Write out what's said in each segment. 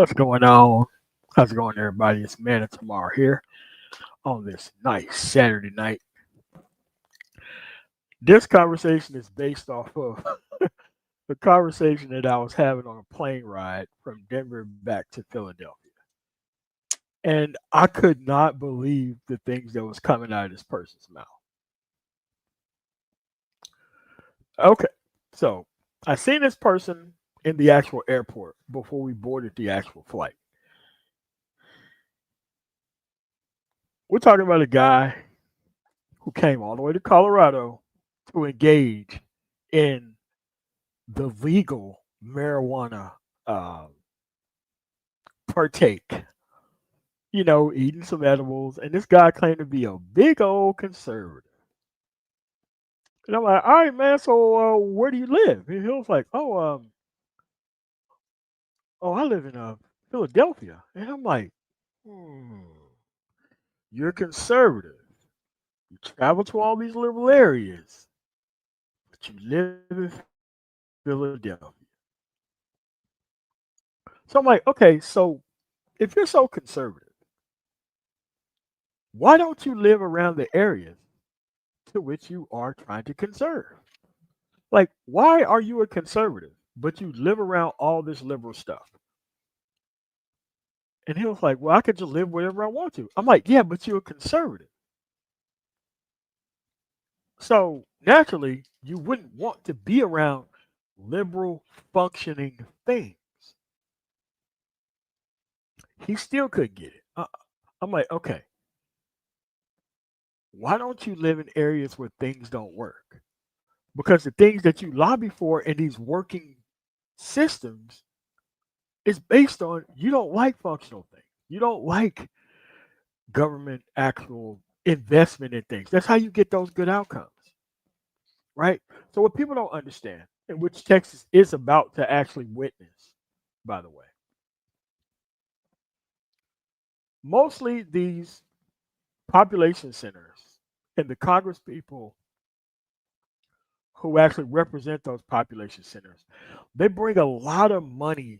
What's going on? How's it going, everybody? It's Man of Tomorrow here on this nice Saturday night. This conversation is based off of the conversation that I was having on a plane ride from Denver back to Philadelphia. And I could not believe the things that was coming out of this person's mouth. Okay, so I seen this person in the actual airport before we boarded the actual flight. We're talking about a guy who came all the way to Colorado to engage in the legal marijuana uh, partake. Eating some edibles, and this guy claimed to be a big old conservative. And I'm like, all right, man. So where do you live? And he was like, oh, I live in Philadelphia. And I'm like, hmm, you're conservative. You travel to all these liberal areas, but you live in Philadelphia. So I'm like, okay, so if you're so conservative, why don't you live around the areas to which you are trying to conserve? Like, why are you a conservative, but you live around all this liberal stuff? And he was like, well, I could just live wherever I want to. I'm like, yeah, but you're a conservative. So naturally, you wouldn't want to be around liberal functioning things. He still couldn't get it. I'm like, okay, why don't you live in areas where things don't work? Because the things that you lobby for in these working systems is based on you don't like functional things. You don't like government actual investment in things. That's how you get those good outcomes, right? So what people don't understand, and which Texas is about to actually witness, by the way, mostly these population centers and the Congress people who actually represent those population centers, they bring a lot of money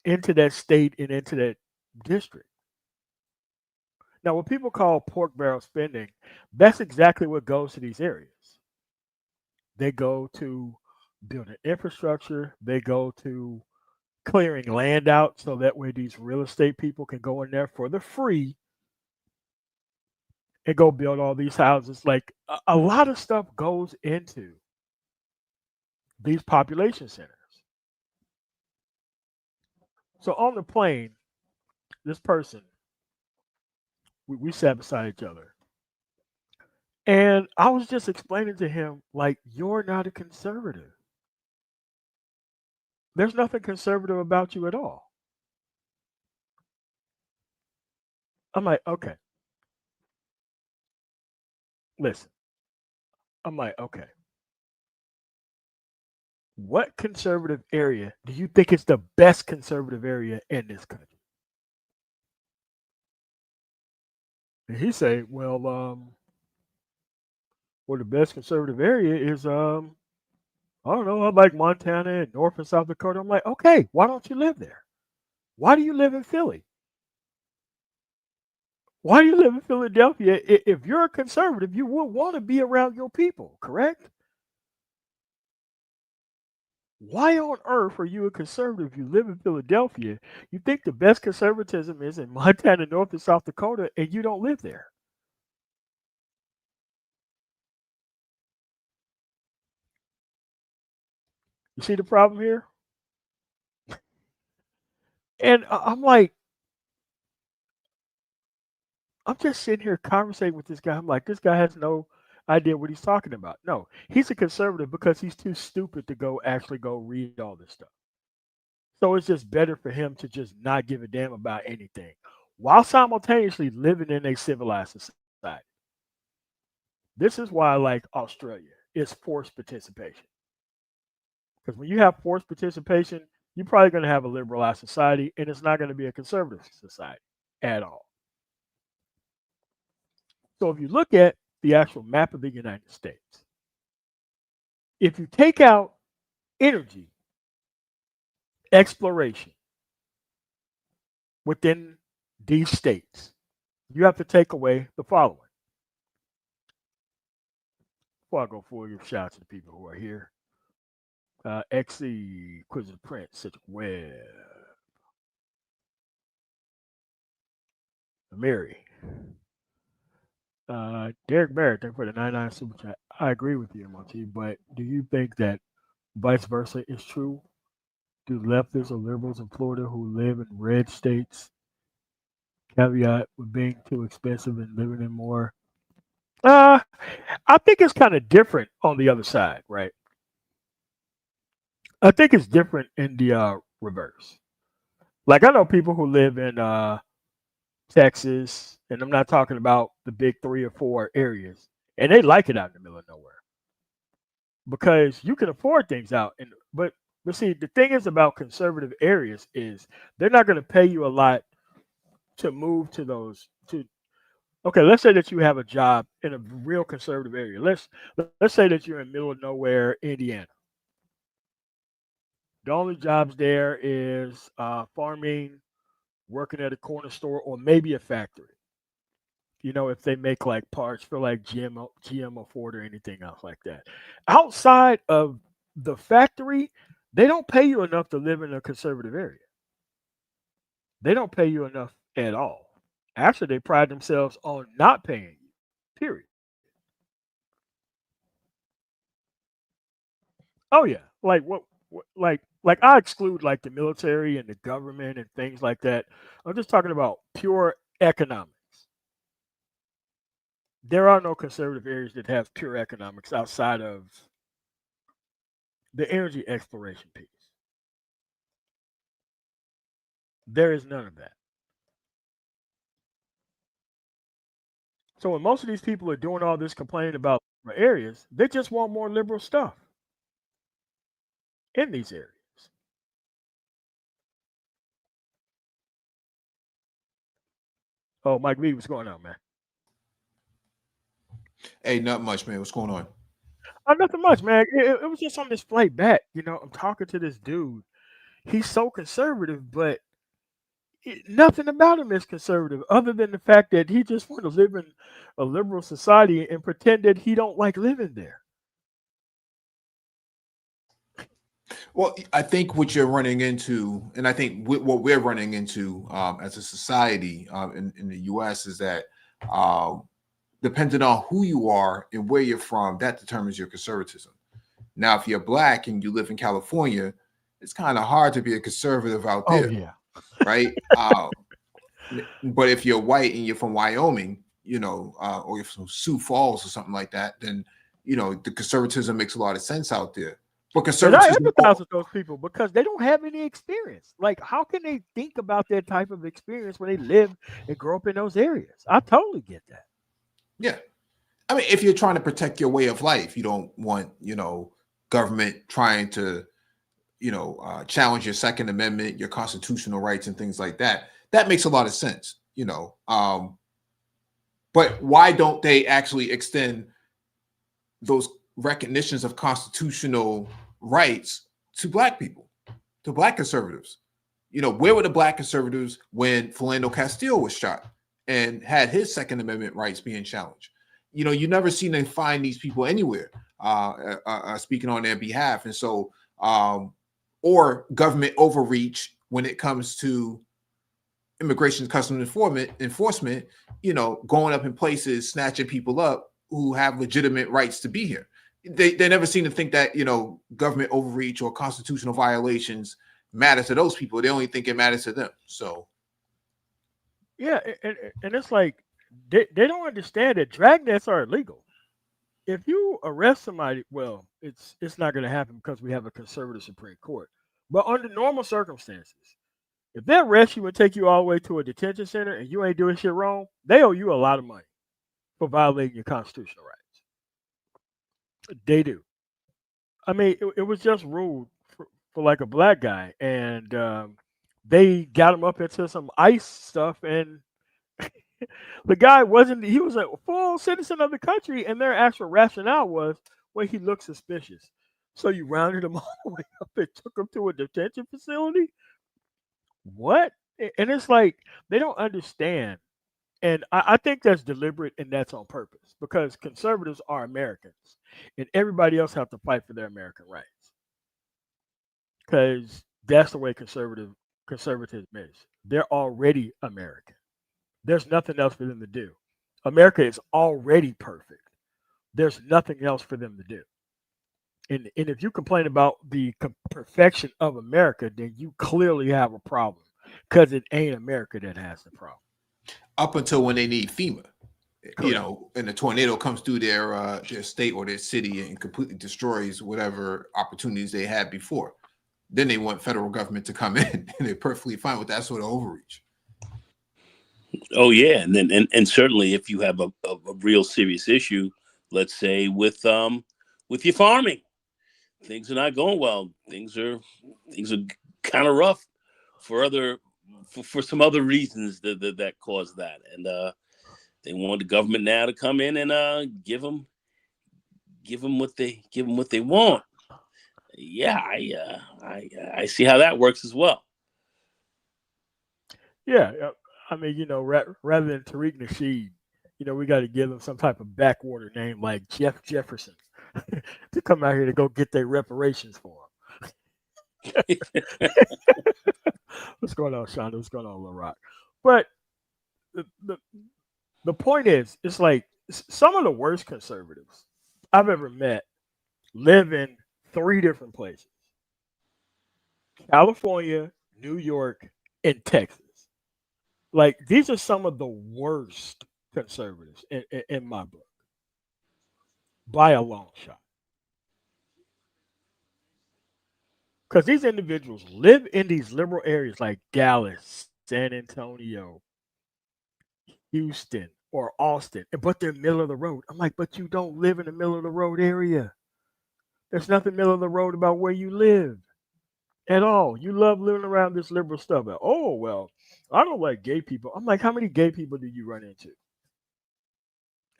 into that state and into that district. Now, what people call pork barrel spending, that's exactly what goes to these areas. They go to building infrastructure, they go to clearing land out so that way these real estate people can go in there for the free and go build all these houses. Like a lot of stuff goes into these population centers. So on the plane, this person, we sat beside each other. And I was just explaining to him, like, you're not a conservative. There's nothing conservative about you at all. I'm like, okay, listen. I'm like, okay, what conservative area do you think is the best conservative area in this country? And he say, well, the best conservative area is I don't know, I like Montana and North and South Dakota. I'm like, okay, why don't you live there? Why do you live in Philly? Why do you live in Philadelphia? If you're a conservative, you will want to be around your people, correct? Why on earth are you a conservative if you live in Philadelphia? You think the best conservatism is in Montana, North and South Dakota, and you don't live there. You see the problem here? And I'm like, I'm just sitting here conversating with this guy. I'm like, this guy has no idea what he's talking about. No, he's a conservative because he's too stupid to go actually go read all this stuff. So it's just better for him to just not give a damn about anything while simultaneously living in a civilized society. This is why I like Australia. It's forced participation. Because when you have forced participation, you're probably going to have a liberalized society and it's not going to be a conservative society at all. So if you look at the actual map of the United States, if you take out energy, exploration, within these states, you have to take away the following. Before I go forward, shout out to the people who are here. XC, Quiz Prince, Cedric Webb, Mary, Derek Barrett, thank you for the 99 super chat. I agree with you, MOT, but do you think that vice versa is true? Do leftists or liberals in Florida who live in red states caveat with being too expensive and living in more? Uh, I think it's kind of different on the other side, right? I think it's different in the reverse. Like I know people who live in Texas, and I'm not talking about the big 3 or 4 areas, and they like it out in the middle of nowhere because you can afford things out. And but see, the thing is about conservative areas is they're not going to pay you a lot to move to those. To okay, let's say that you have a job in a real conservative area. Let's say that you're in middle of nowhere, Indiana. The only jobs there is farming, working at a corner store, or maybe a factory. If they make like parts for like GM or Ford or anything else like that. Outside of the factory, they don't pay you enough to live in a conservative area. They don't pay you enough at all. Actually, they pride themselves on not paying you. Period. Oh yeah, like what like I exclude like the military and the government and things like that. I'm just talking about pure economics. There are no conservative areas that have pure economics outside of the energy exploration piece. There is none of that. So when most of these people are doing all this complaining about areas, they just want more liberal stuff in these areas. Oh, Mike Lee, what's going on, man? Hey, not much, man. What's going on? Nothing much, man. It was just on this flight back. I'm talking to this dude. He's so conservative, but nothing about him is conservative, other than the fact that he just want to live in a liberal society and pretend that he don't like living there. Well, I think what you're running into, and I think what we're running into as a society in the U.S. is that depending on who you are and where you're from, that determines your conservatism. Now, if you're black and you live in California, it's kind of hard to be a conservative out Oh there, yeah. right? But if you're white and you're from Wyoming, or you're from Sioux Falls or something like that, then the conservatism makes a lot of sense out there. But And I conservatism, empathize with those people because they don't have any experience. Like, how can they think about that type of experience when they live and grow up in those areas? I totally get that. yeah. I mean, if you're trying to protect your way of life, you don't want, government trying to, challenge your Second Amendment, your constitutional rights, and things like that. That makes a lot of sense, But why don't they actually extend those recognitions of constitutional rights to black people, to black conservatives? Where were the black conservatives when Philando Castile was shot and had his Second Amendment rights being challenged? You never seen them find these people anywhere speaking on their behalf. And so, or government overreach when it comes to immigration customs enforcement, going up in places, snatching people up who have legitimate rights to be here. They never seem to think that, government overreach or constitutional violations matter to those people. They only think it matters to them. So, Yeah, and it's like they don't understand that dragnets are illegal. If you arrest somebody, well, it's not going to happen because we have a conservative Supreme Court. But under normal circumstances, if they arrest you and take you all the way to a detention center and you ain't doing shit wrong, they owe you a lot of money for violating your constitutional rights. They do. I mean, it was just ruled for like a black guy, and they got him up into some ICE stuff, and the guy wasn't. He was a full citizen of the country, and their actual rationale was, well, he looked suspicious, so you rounded him all the way up and took him to a detention facility. What? And it's like they don't understand. And I think that's deliberate and that's on purpose because conservatives are Americans and everybody else have to fight for their American rights because that's the way conservatism is. They're already American. There's nothing else for them to do. America is already perfect. There's nothing else for them to do. And if you complain about the perfection of America, then you clearly have a problem because it ain't America that has the problem. Up until when they need FEMA, Correct. and a tornado comes through their state or their city and completely destroys whatever opportunities they had before. Then they want federal government to come in, and they're perfectly fine with that sort of overreach. Oh yeah, and then and certainly if you have a real serious issue, let's say with your farming, things are not going well. Things are kind of rough for for some other reasons that caused that, and they want the government now to come in and give them what they want. Yeah, I see how that works as well. Yeah. I mean, rather than Tariq Nasheed, we got to give them some type of backwater name like Jeff Jefferson to come out here to go get their reparations for them. What's going on, Shonda? What's going on, Lil Rock? But the, the the point is, it's like some of the worst conservatives I've ever met live in three different places: California, New York, and Texas. Like these are some of the worst conservatives in my book by a long shot. Because these individuals live in these liberal areas like Dallas, San Antonio, Houston, or Austin, but they're middle of the road. I'm like, but you don't live in the middle of the road area. There's nothing middle of the road about where you live at all. You love living around this liberal stuff. Oh, well, I don't like gay people. I'm like, how many gay people do you run into?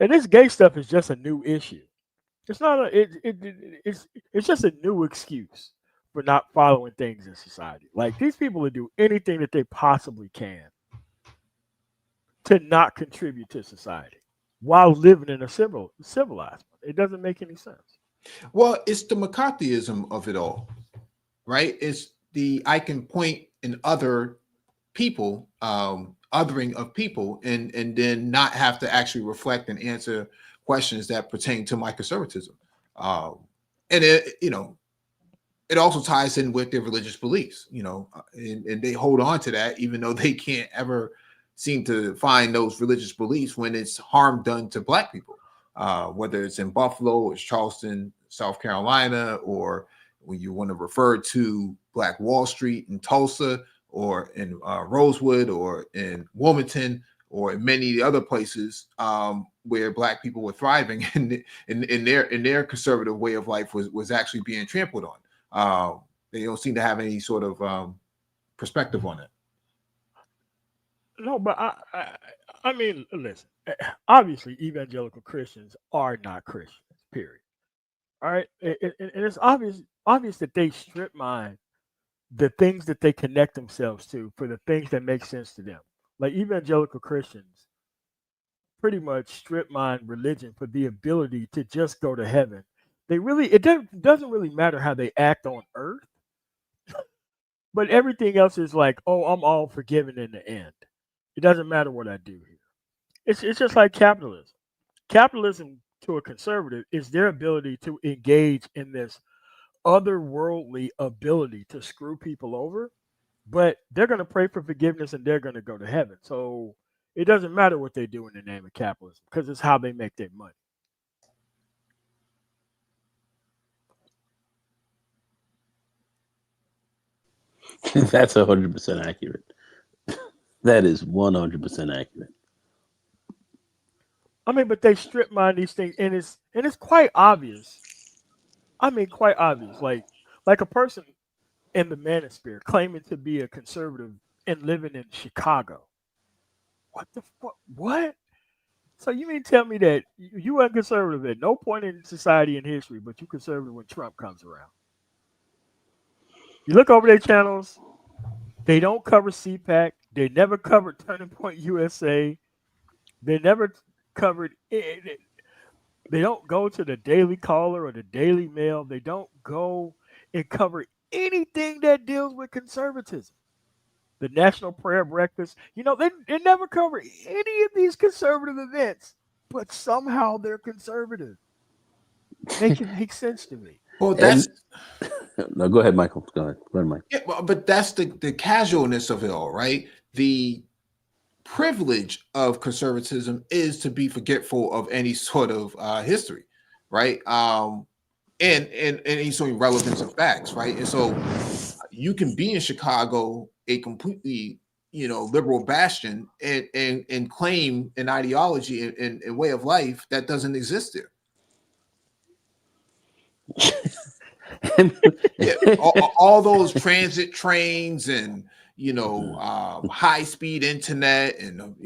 And this gay stuff is just a new issue. It's not a it's just a new excuse for not following things in society. Like these people will do anything that they possibly can to not contribute to society while living in a civilized one. It doesn't make any sense. Well, it's the McCarthyism of it all, right? It's the I can point in other people, othering of people, and then not have to actually reflect and answer questions that pertain to my conservatism. And it also ties in with their religious beliefs, and they hold on to that even though they can't ever seem to find those religious beliefs when it's harm done to Black people, whether it's in Buffalo or Charleston, South Carolina, or when you want to refer to Black Wall Street in Tulsa, or in Rosewood, or in Wilmington, or in many other places where Black people were thriving, and in their conservative way of life was actually being trampled on. They don't seem to have any sort of perspective on it. No, but I mean, listen. Obviously, evangelical Christians are not Christians. Period. All right, and it's obvious that they strip mine the things that they connect themselves to for the things that make sense to them. Like evangelical Christians pretty much strip mine religion for the ability to just go to heaven. Doesn't really matter how they act on earth, but everything else is like, oh, I'm all forgiven in the end. It doesn't matter what I do here. It's just like capitalism. Capitalism to a conservative is their ability to engage in this otherworldly ability to screw people over, but they're going to pray for forgiveness and they're going to go to heaven. So it doesn't matter what they do in the name of capitalism because it's how they make their money. That's 100% accurate. That is 100% accurate. I mean, but they strip mine these things, and it's quite obvious. I mean, quite obvious. Like a person in the manosphere claiming to be a conservative and living in Chicago. What the fuck? What? So you mean tell me that you weren't conservative at no point in society in history, but you conservative when Trump comes around? You look over their channels; they don't cover CPAC. They never covered Turning Point USA. They never covered it. They don't go to the Daily Caller or the Daily Mail. They don't go and cover anything that deals with conservatism. The National Prayer Breakfast, they never cover any of these conservative events, but somehow they're conservative. Make it make sense to me. Well, And that's no, go ahead, Michael. Go ahead, Mike. yeah, but that's the casualness of it all, right? The privilege of conservatism is to be forgetful of any sort of history, right? And any sort of relevance of facts, right? And so you can be in Chicago a completely liberal bastion and claim an ideology and way of life that doesn't exist there. Yeah, all those transit trains and high speed internet and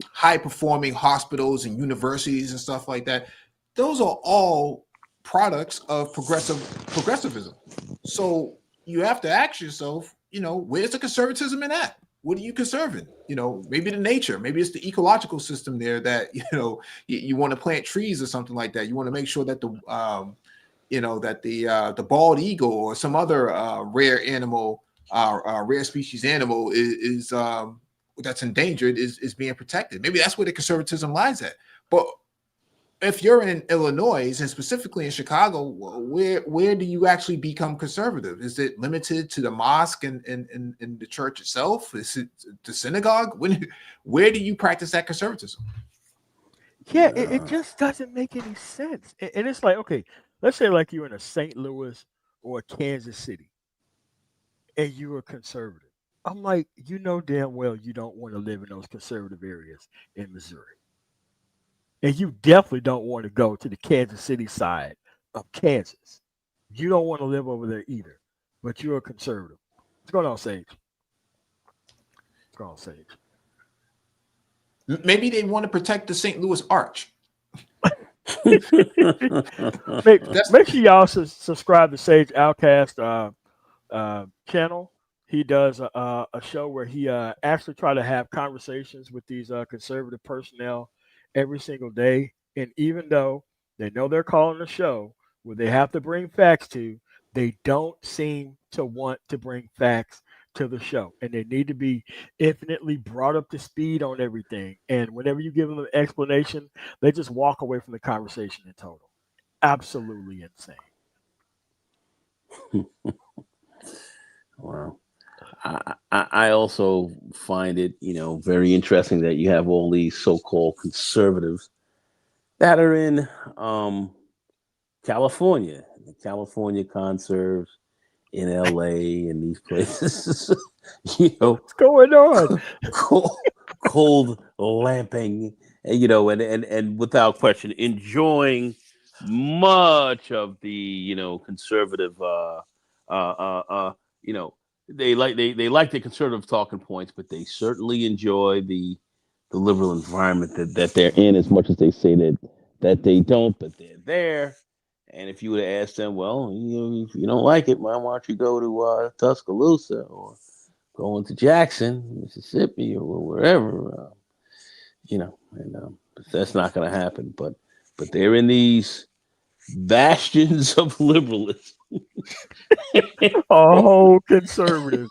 high performing hospitals and universities and stuff like that. Those are all products of progressivism. So you have to ask yourself, where's the conservatism in that? What are you conserving? Maybe the nature, maybe it's the ecological system there that you want to plant trees or something like that. You want to make sure that the bald eagle or some other rare animal, rare species animal is that's endangered is being protected. Maybe that's where the conservatism lies at. But if you're in Illinois and specifically in Chicago, where do you actually become conservative? Is it limited to the mosque and the church itself? Is it the synagogue? Where do you practice that conservatism? Yeah, it just doesn't make any sense. And it's like, okay, let's say like you're in a St. Louis or a Kansas City and you're a conservative. I'm like, damn well you don't want to live in those conservative areas in Missouri. And you definitely don't want to go to the Kansas City side of Kansas. You don't want to live over there either. But you're a conservative. What's going on, Sage? What's going on, Sage? Maybe they want to protect the St. Louis Arch. Make sure y'all subscribe to Sage Outcast channel. He does a show where he actually try to have conversations with these conservative personnel every single day. And even though they know they're calling the show where they have to bring facts to, they don't seem to want to bring facts to the show. And they need to be infinitely brought up to speed on everything. And whenever you give them an explanation, they just walk away from the conversation in total. Absolutely insane. Wow. I also find it, very interesting that you have all these so-called conservatives that are in California, the California conserves in LA and these places, What's going on? cold lamping, and without question enjoying much of the conservative they like the conservative talking points, but they certainly enjoy the liberal environment that they're in, as much as they say that they don't, but they're there. And if you would have asked them, well, if you don't like it, why don't you go to Tuscaloosa or go into Jackson, Mississippi, or wherever, but that's not going to happen. But they're in these bastions of liberalism. All conservatives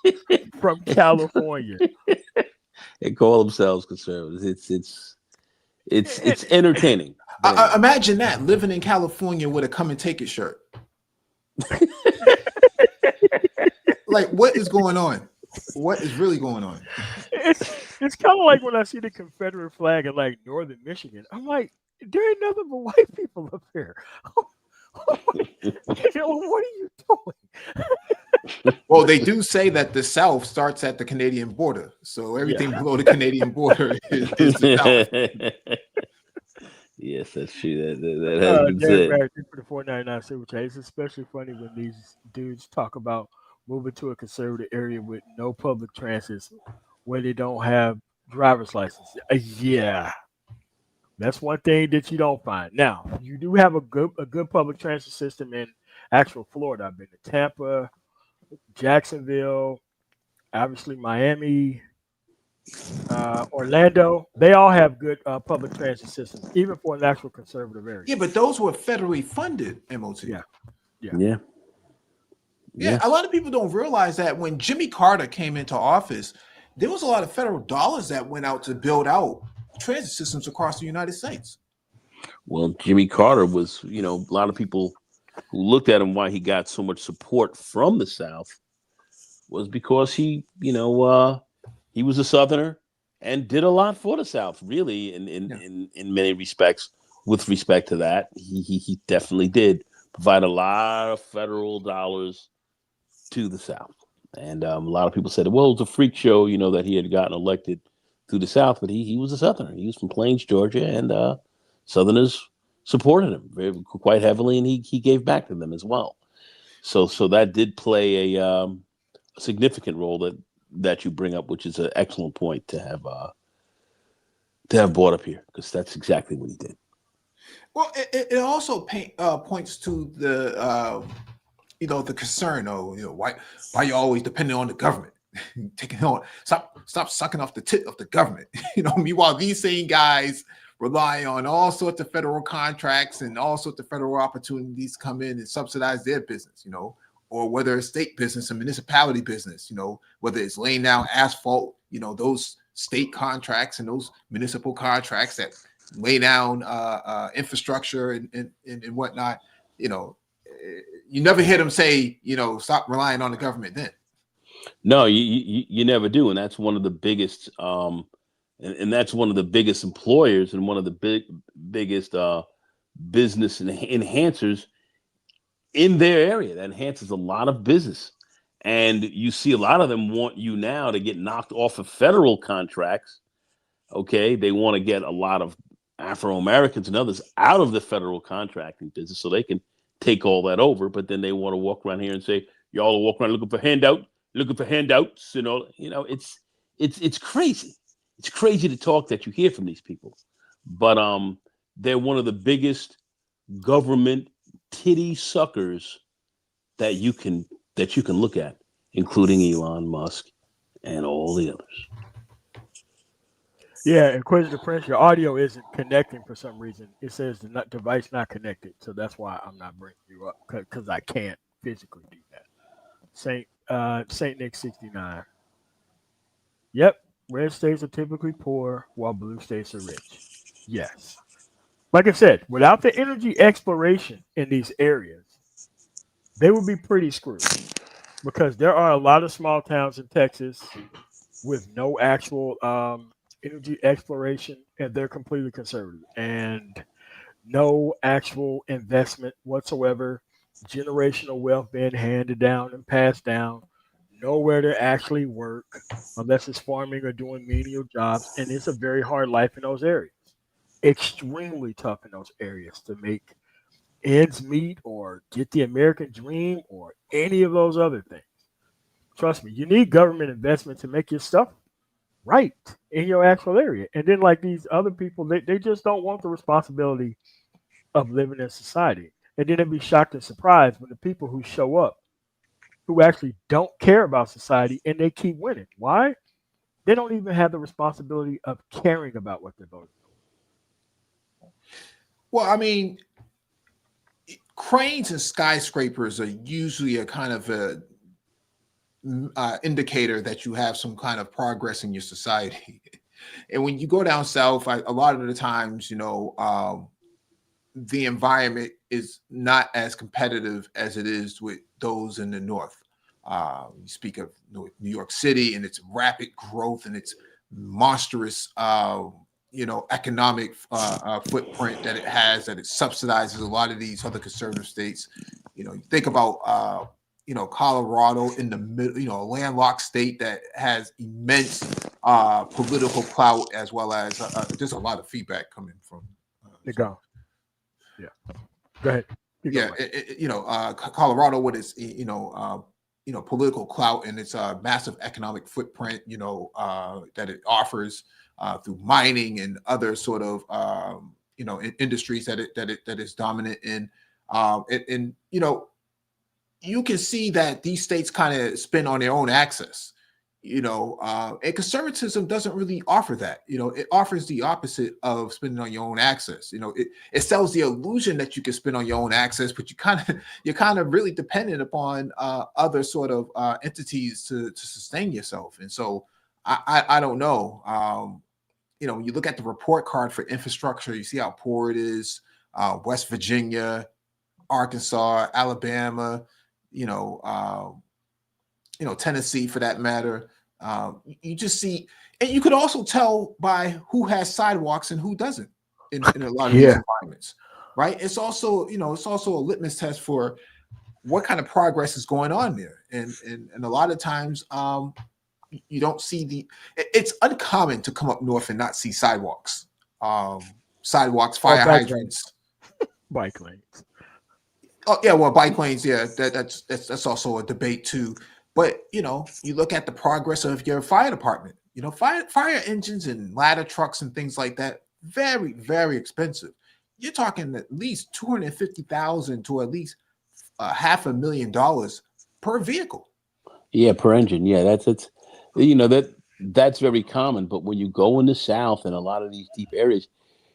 from California. They call themselves conservatives. It's entertaining. Imagine that, living in California with a "Come and Take It" shirt. Like, what is going on? What is really going on? It's kind of like when I see the Confederate flag in like northern Michigan. I'm like, there ain't nothing but white people up here. What are you doing? Well, they do say that the South starts at the Canadian border, so everything below the Canadian border is the South. Yes, that's true. That has been said. For the 499 super chat, it's especially funny when these dudes talk about moving to a conservative area with no public transit, where they don't have driver's license. Yeah. That's one thing that you don't find. Now, you do have a good public transit system in actual Florida. I've been to Tampa, Jacksonville, obviously Miami, Orlando, they all have good public transit systems, even for an actual conservative area. Yeah, but those were federally funded MOT. Yeah, yeah, Yeah. Yeah, Yeah. a lot of people don't realize that when Jimmy Carter came into office, there was a lot of federal dollars that went out to build out transit systems across the United States. Well, Jimmy Carter was, a lot of people who looked at him why he got so much support from the South was because he was a Southerner and did a lot for the South, really, Yeah. in many respects. With respect to that, he definitely did provide a lot of federal dollars to the South. And a lot of people said, well, it was a freak show, that he had gotten elected through the South, but he was a Southerner. He was from Plains, Georgia, and Southerners supported him quite heavily, and he gave back to them as well. So that did play a significant role that you bring up, which is an excellent point to have brought up here, because that's exactly what he did. Well, it also points to the the concern of why you always depending on the government, taking on stop sucking off the tit of the government. Meanwhile these same guys rely on all sorts of federal contracts and all sorts of federal opportunities come in and subsidize their business, or whether it's state business and municipality business, whether it's laying down asphalt, those state contracts and those municipal contracts that lay down infrastructure and whatnot. You never hear them say, stop relying on the government then. No, you never do. And that's one of the biggest, and that's one of the biggest employers and one of the biggest business enhancers in their area. That enhances a lot of business. And you see a lot of them want you now to get knocked off of federal contracts. Okay. They want to get a lot of Afro-Americans and others out of the federal contracting business so they can take all that over. But then they want to walk around here and say, y'all are walking around looking for handouts. It's crazy. It's crazy to talk that you hear from these people. But they're one of the biggest government titty suckers that you can look at, including Elon Musk and all the others. Yeah, Inquisitive Prince, your audio isn't connecting for some reason. It says the device not connected, so that's why I'm not bringing you up, because I can't physically do that. Saint Nick 69. Yep, red states are typically poor while blue states are rich. Yes. Like I said, without the energy exploration in these areas, they would be pretty screwed, because there are a lot of small towns in Texas with no actual energy exploration, and they're completely conservative, and no actual investment whatsoever, generational wealth being handed down and passed down, nowhere to actually work unless it's farming or doing menial jobs, and it's a very hard life in those areas. Extremely tough in those areas to make ends meet or get the American dream or any of those other things. Trust me, you need government investment to make your stuff right in your actual area. And then, like these other people, they just don't want the responsibility of living in society. And then they'd be shocked and surprised when the people who show up, who actually don't care about society, and they keep winning. Why? They don't even have the responsibility of caring about what they're voting on. Well, I mean, cranes and skyscrapers are usually a kind of a indicator that you have some kind of progress in your society. And when you go down south, a lot of the times, the environment is not as competitive as it is with those in the north. You speak of New York City and its rapid growth and its monstrous, economic footprint that it has, that it subsidizes a lot of these other conservative states. You think about Colorado in the middle, a landlocked state that has immense political clout, as well as there's a lot of feedback coming from. Go. Yeah. Go ahead. Colorado with its political clout and its massive economic footprint, that it offers through mining and other sort of industries that is dominant in, you can see that these states kind of spin on their own axis. And conservatism doesn't really offer that. It offers the opposite of spending on your own access. It sells the illusion that you can spend on your own access, but you're kind of really dependent upon other sort of entities to sustain yourself. And so I don't know. When you look at the report card for infrastructure, you see how poor it is. West Virginia, Arkansas, Alabama, Tennessee for that matter. You just see, and you could also tell by who has sidewalks and who doesn't in a lot of these environments, right? It's also a litmus test for what kind of progress is going on there. And a lot of times, you don't see it's uncommon to come up north and not see sidewalks, fire hydrants, bike lanes. Oh yeah, well, bike lanes, yeah, that's also a debate too. But you look at the progress of your fire department. Fire engines and ladder trucks and things like that, very, very expensive. You're talking at least $250,000 to at least $500,000 per vehicle. Yeah, per engine. Yeah, that's very common. But when you go in the South and a lot of these deep areas,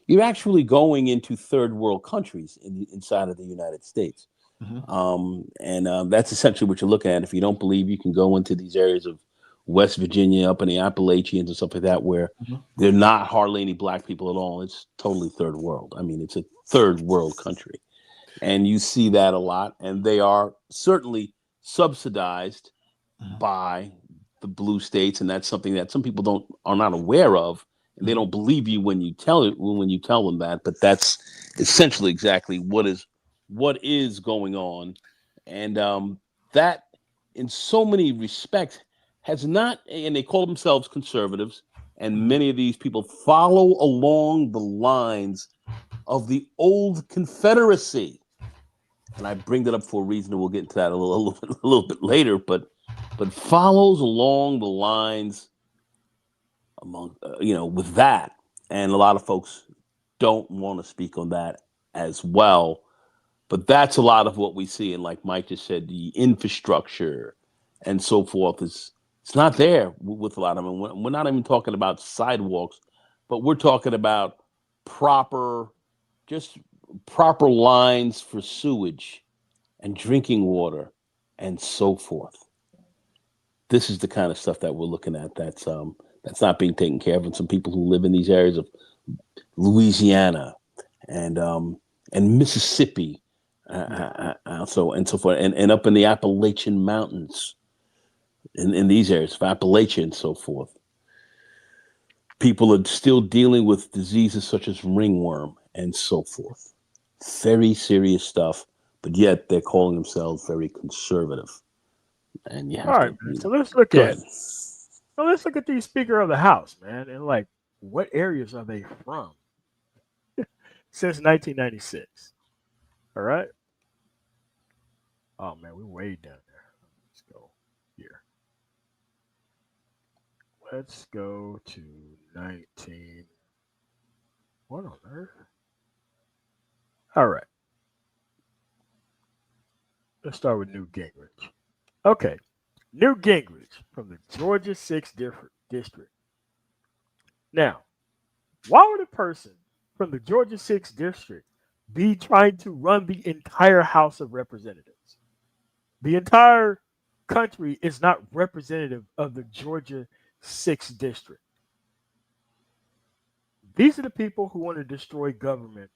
you're actually going into third world countries inside of the United States. Mm-hmm. That's essentially what you're looking at. If you don't believe, you can go into these areas of West Virginia, up in the Appalachians and stuff like that, where there are not hardly any black people at all. It's totally third world. I mean, it's a third world country. And you see that a lot. And they are certainly subsidized by the blue states. And that's something that some people are not aware of. And they don't believe you when you tell them that. But that's essentially exactly what is going on. And that, in so many respects, has not, and they call themselves conservatives, and many of these people follow along the lines of the old Confederacy. And I bring that up for a reason, and we'll get into that a little bit later, but follows along the lines with that. And a lot of folks don't want to speak on that as well. But that's a lot of what we see. And like Mike just said, the infrastructure and so forth it's not there with a lot of them. We're not even talking about sidewalks, but we're talking about proper lines for sewage and drinking water and so forth. This is the kind of stuff that we're looking at that's not being taken care of. And some people who live in these areas of Louisiana and Mississippi, so and so forth, and up in the Appalachian Mountains, in these areas of Appalachia and so forth, people are still dealing with diseases such as ringworm and so forth. Very serious stuff, but yet they're calling themselves very conservative. And you have All right, to. man. So let's look at the Speaker of the House, man, and like what areas are they from since 1996? All right. Oh man, we're way down there. Let's go here. Let's go to 19. What on earth? All right. Let's start with Newt Gingrich. Okay. Newt Gingrich from the Georgia 6th District. Now, why would a person from the Georgia 6th District be trying to run the entire House of Representatives? The entire country is not representative of the Georgia 6th District. These are the people who want to destroy government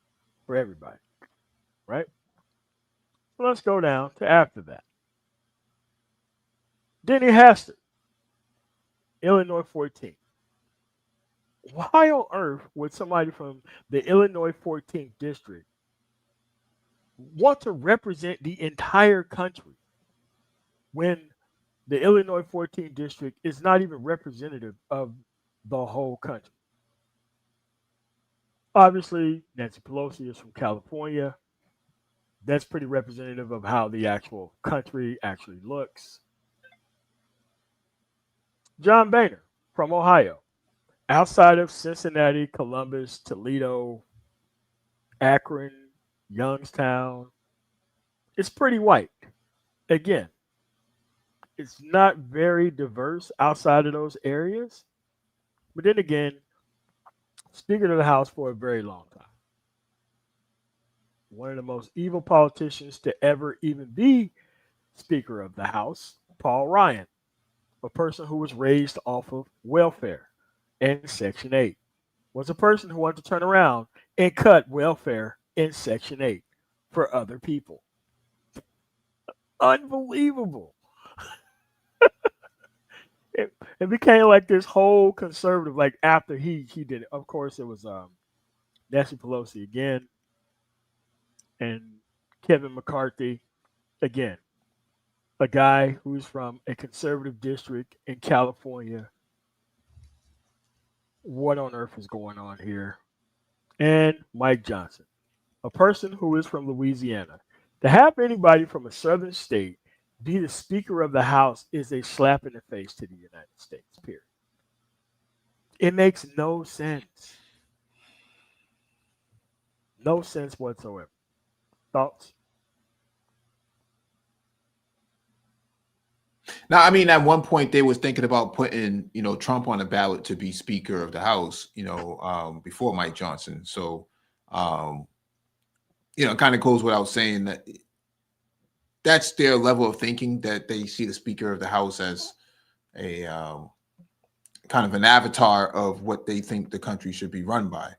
for everybody, right? So let's go down to after that. Denny Hastert, Illinois 14th. Why on earth would somebody from the Illinois 14th District want to represent the entire country when the Illinois 14th District is not even representative of the whole country? Obviously, Nancy Pelosi is from California. That's pretty representative of how the actual country actually looks. John Boehner from Ohio, outside of Cincinnati, Columbus, Toledo, Akron, Youngstown, it's pretty white. Again, It's not very diverse outside of those areas. But then again, Speaker of the House for a very long time. One of the most evil politicians to ever even be Speaker of the House, Paul Ryan, a person who was raised off of welfare and Section 8, was a person who wanted to turn around and cut welfare in Section 8 for other people. Unbelievable. It became like this whole conservative, like after he did it. Of course, it was Nancy Pelosi again and Kevin McCarthy again, a guy who's from a conservative district in California. What on earth is going on here? And Mike Johnson, a person who is from Louisiana. To have anybody from a southern state be the Speaker of the House is a slap in the face to the United States, period. It makes no sense. No sense whatsoever. Thoughts? Now, I mean, at one point they was thinking about putting, Trump on the ballot to be Speaker of the House, before Mike Johnson. So, it kind of goes without saying that that's their level of thinking, that they see the Speaker of the House as a kind of an avatar of what they think the country should be run by.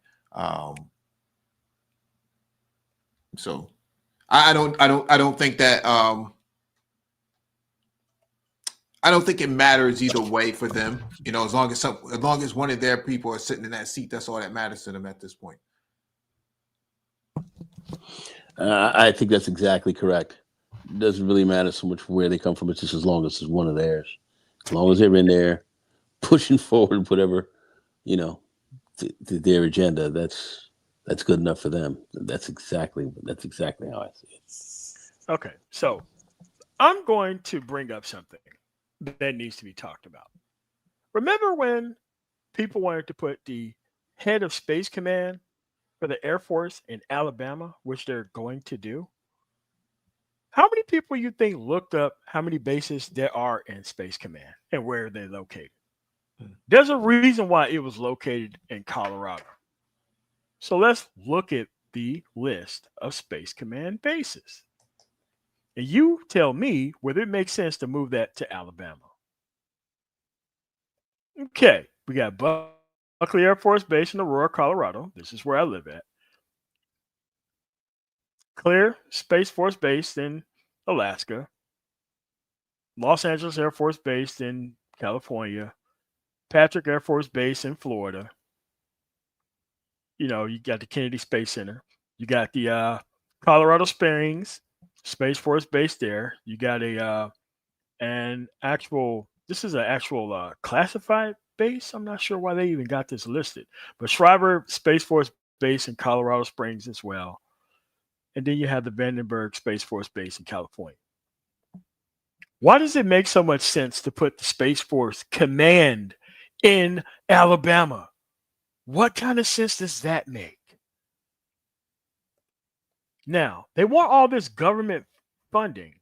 So I don't think that I don't think it matters either way for them. As long as one of their people are sitting in that seat, that's all that matters to them at this point. I think that's exactly correct. It doesn't really matter so much where they come from. It's just as long as it's one of theirs. As long as they're in there pushing forward whatever, their agenda, that's good enough for them. That's exactly how I see it. Okay, so I'm going to bring up something that needs to be talked about. Remember when people wanted to put the head of Space Command for the Air Force in Alabama, which they're going to do? How many people you think looked up how many bases there are in Space Command and where they're located? There's a reason why it was located in Colorado. So let's look at the list of Space Command bases. And you tell me whether it makes sense to move that to Alabama. Okay, we got Buckley Air Force Base in Aurora, Colorado. This is where I live at. Clear Space Force Base in Alaska. Los Angeles Air Force Base in California. Patrick Air Force Base in Florida. You got the Kennedy Space Center. You got the Colorado Springs Space Force Base there. You got this is an actual classified base. I'm not sure why they even got this listed, but Shriver Space Force Base in Colorado Springs as well. And then you have the Vandenberg Space Force Base in California. Why does it make so much sense to put the Space Force Command in Alabama? What kind of sense does that make? Now, they want all this government funding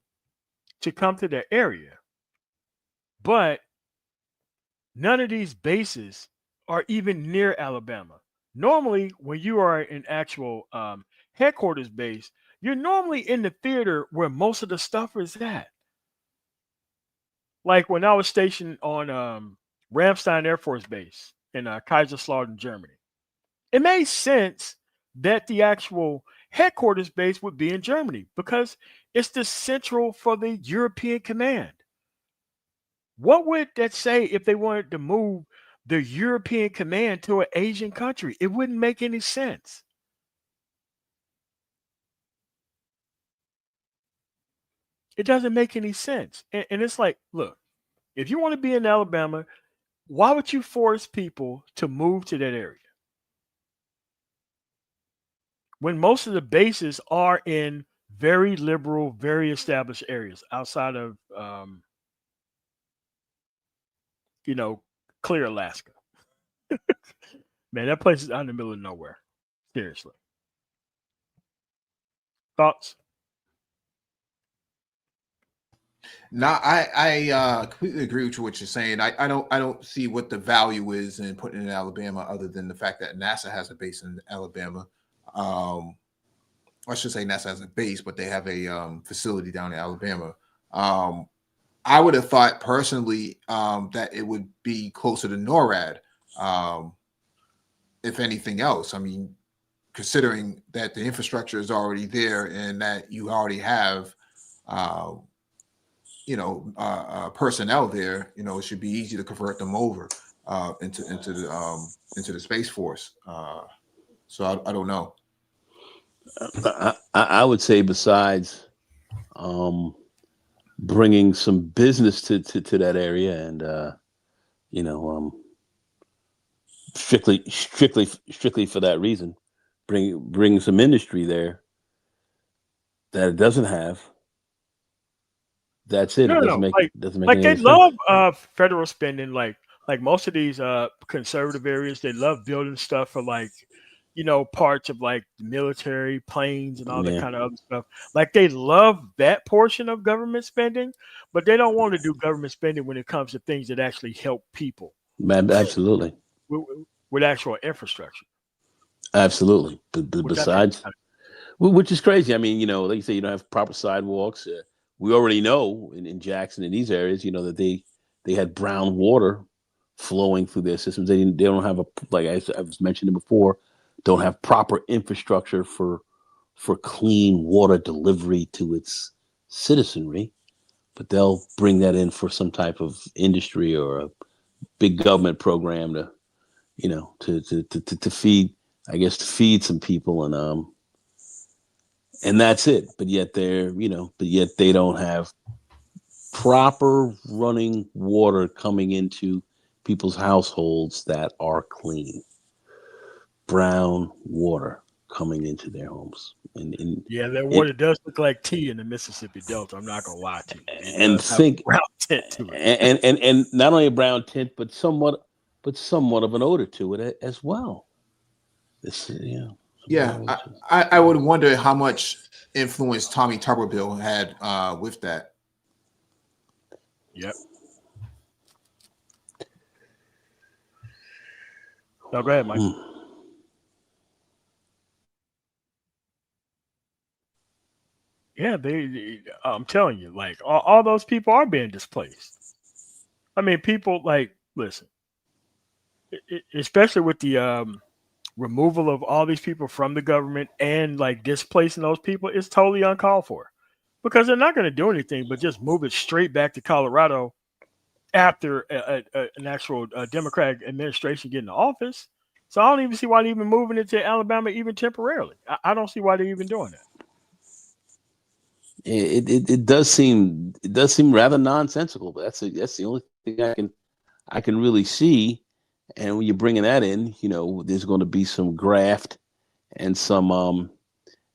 to come to their area, but none of these bases are even near Alabama. Normally, when you are in actual headquarters base, you're normally in the theater where most of the stuff is at. Like when I was stationed on Ramstein Air Force Base in Kaiserslautern, Germany, it made sense that the actual headquarters base would be in Germany because it's the central for the European command. What would that say if they wanted to move the European command to an Asian country? It wouldn't make any sense. It doesn't make any sense. And it's like, look, if you want to be in Alabama, why would you force people to move to that area? When most of the bases are in very liberal, very established areas outside of, clear Alaska. Man, that place is out in the middle of nowhere. Seriously. Thoughts? No, I completely agree with what you're saying. I don't see what the value is in putting it in Alabama other than the fact that NASA has a base in Alabama. I should say NASA has a base, but they have a facility down in Alabama. Um, I would have thought personally that it would be closer to NORAD, um, if anything else. I mean, considering that the infrastructure is already there and that you already have, uh, personnel there, it should be easy to convert them over into the Space Force. So I don't know. I would say besides um, bringing some business to that area and you know strictly for that reason, bring some industry there that it doesn't have. That's it. No, It no, doesn't no. make doesn't make Like any they other sense. love federal spending. Like most of these conservative areas, they love building stuff for like parts of like the military, planes, and all that Yeah, kind of other stuff. Like they love that portion of government spending, but they don't want to do government spending when it comes to things that actually help people absolutely, with, with actual infrastructure, absolutely. But which I think is besides, kind which is crazy. I mean, like you say, you don't have proper sidewalks. We already know in Jackson in these areas, that they had brown water flowing through their systems. They don't have like I was mentioning before, don't have proper infrastructure for clean water delivery to its citizenry. But they'll bring that in for some type of industry or a big government program to to feed, I guess, to feed some people and that's it. But yet they don't have proper running water coming into people's households that are clean. Brown water coming into their homes. yeah, that It water does look like tea in the Mississippi Delta. I'm not gonna lie to you. It and does have a think brown tint to it. and not only a brown tint, but somewhat of an odor to it as well. This Yeah, I would wonder how much influence Tommy Tuberville had with that. Yep. No, go ahead, Mike. Yeah, I'm telling you, like all those people are being displaced. I mean, people like listen, especially with the removal of all these people from the government and like displacing those people, it's totally uncalled for because they're not going to do anything but just move it straight back to Colorado after an actual Democratic administration getting in office. So I don't even see why they're even moving it to Alabama even temporarily. I don't see why they're even doing that. It does seem rather nonsensical, but that's the only thing I can really see. And when you're bringing that in, there's going to be some graft and some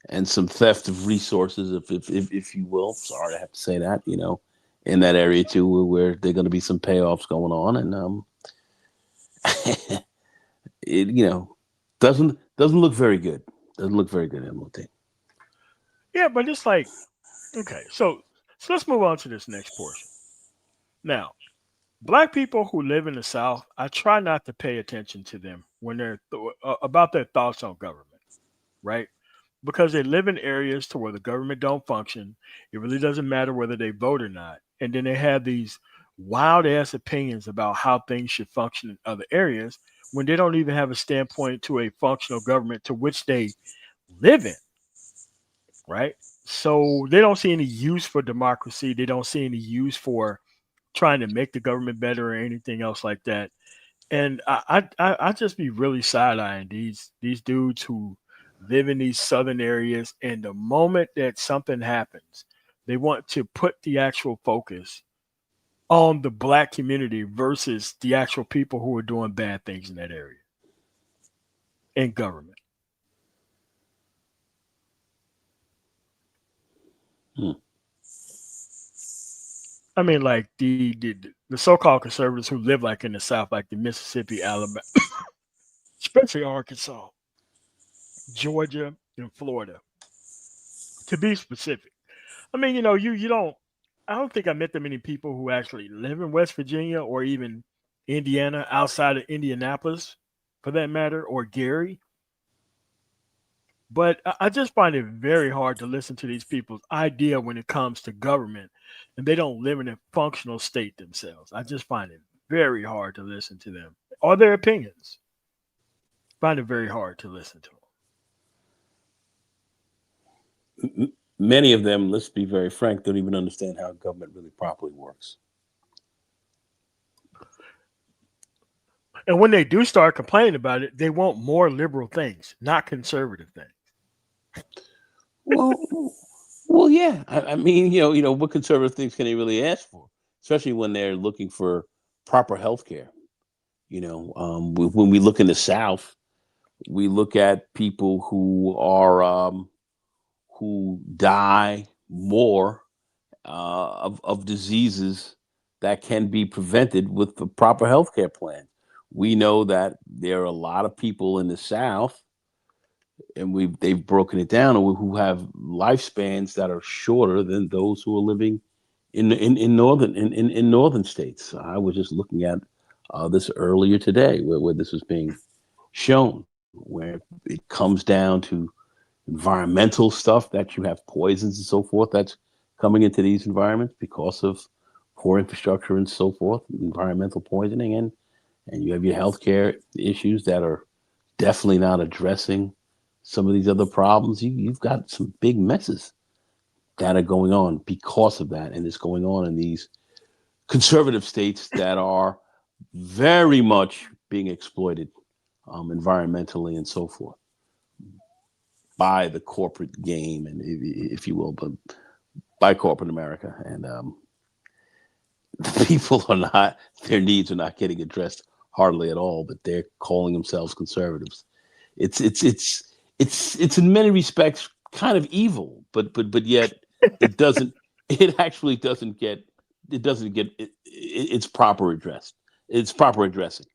theft of resources, if you will. Sorry to have to say that, in that area too, where there are going to be some payoffs going on, and it doesn't look very good. Doesn't look very good, MOT. Yeah, but it's like okay, so let's move on to this next portion. Now, black people who live in the South, I try not to pay attention to them when they're about their thoughts on government, right? Because they live in areas to where the government don't function. It really doesn't matter whether they vote or not, and then they have these wild ass opinions about how things should function in other areas when they don't even have a standpoint to a functional government to which they live in, right? So they don't see any use for democracy. They don't see any use for trying to make the government better or anything else like that. And I just be really side eyeing these dudes who live in these southern areas. And the moment that something happens, they want to put the actual focus on the black community versus the actual people who are doing bad things in that area in government. Hmm. I mean, like the so-called conservatives who live like in the South, like the Mississippi, Alabama, especially Arkansas, Georgia, and Florida, to be specific. I mean, you don't. I don't think I met that many people who actually live in West Virginia or even Indiana, outside of Indianapolis, for that matter, or Gary. But I just find it very hard to listen to these people's idea when it comes to government, and they don't live in a functional state themselves. I just find it very hard to listen to them or their opinions. Find it very hard to listen to them. Many of them, let's be very frank, don't even understand how government really properly works. And when they do start complaining about it, they want more liberal things, not conservative things. Well, well, yeah. I mean, what conservative things can they really ask for, especially when they're looking for proper health care? When we look in the South, we look at people who die more of diseases that can be prevented with the proper healthcare plan. We know that there are a lot of people in the South, and they've broken it down, who have lifespans that are shorter than those who are living in northern states. I was just looking at this earlier today, where this was being shown, where it comes down to environmental stuff, that you have poisons and so forth that's coming into these environments because of poor infrastructure and so forth, environmental poisoning, and you have your healthcare issues that are definitely not addressing some of these other problems. You've got some big messes that are going on because of that, and it's going on in these conservative states that are very much being exploited environmentally and so forth by the corporate game, and if you will, but by corporate America. And the people are not, their needs are not getting addressed hardly at all, but they're calling themselves conservatives. It's in many respects kind of evil, but yet it doesn't, it actually doesn't get, it's proper addressed. It's proper addressing.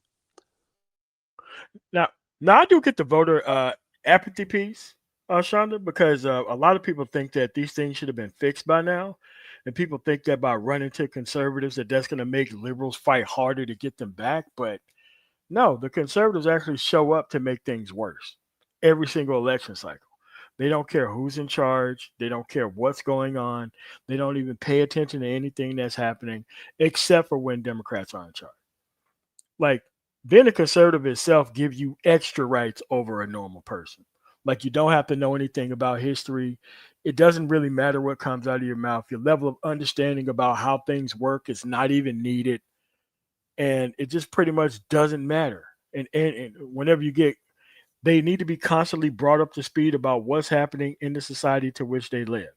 Now, now I do get the voter apathy piece, Shonda, because a lot of people think that these things should have been fixed by now, and people think that by running to conservatives that's going to make liberals fight harder to get them back. But no, the conservatives actually show up to make things worse every single election cycle. They don't care who's in charge. They don't care what's going on. They don't even pay attention to anything that's happening except for when Democrats are in charge. Like, being a conservative itself gives you extra rights over a normal person. Like, you don't have to know anything about history. It doesn't really matter what comes out of your mouth. Your level of understanding about how things work is not even needed. And it just pretty much doesn't matter. And whenever you get, they need to be constantly brought up to speed about what's happening in the society to which they live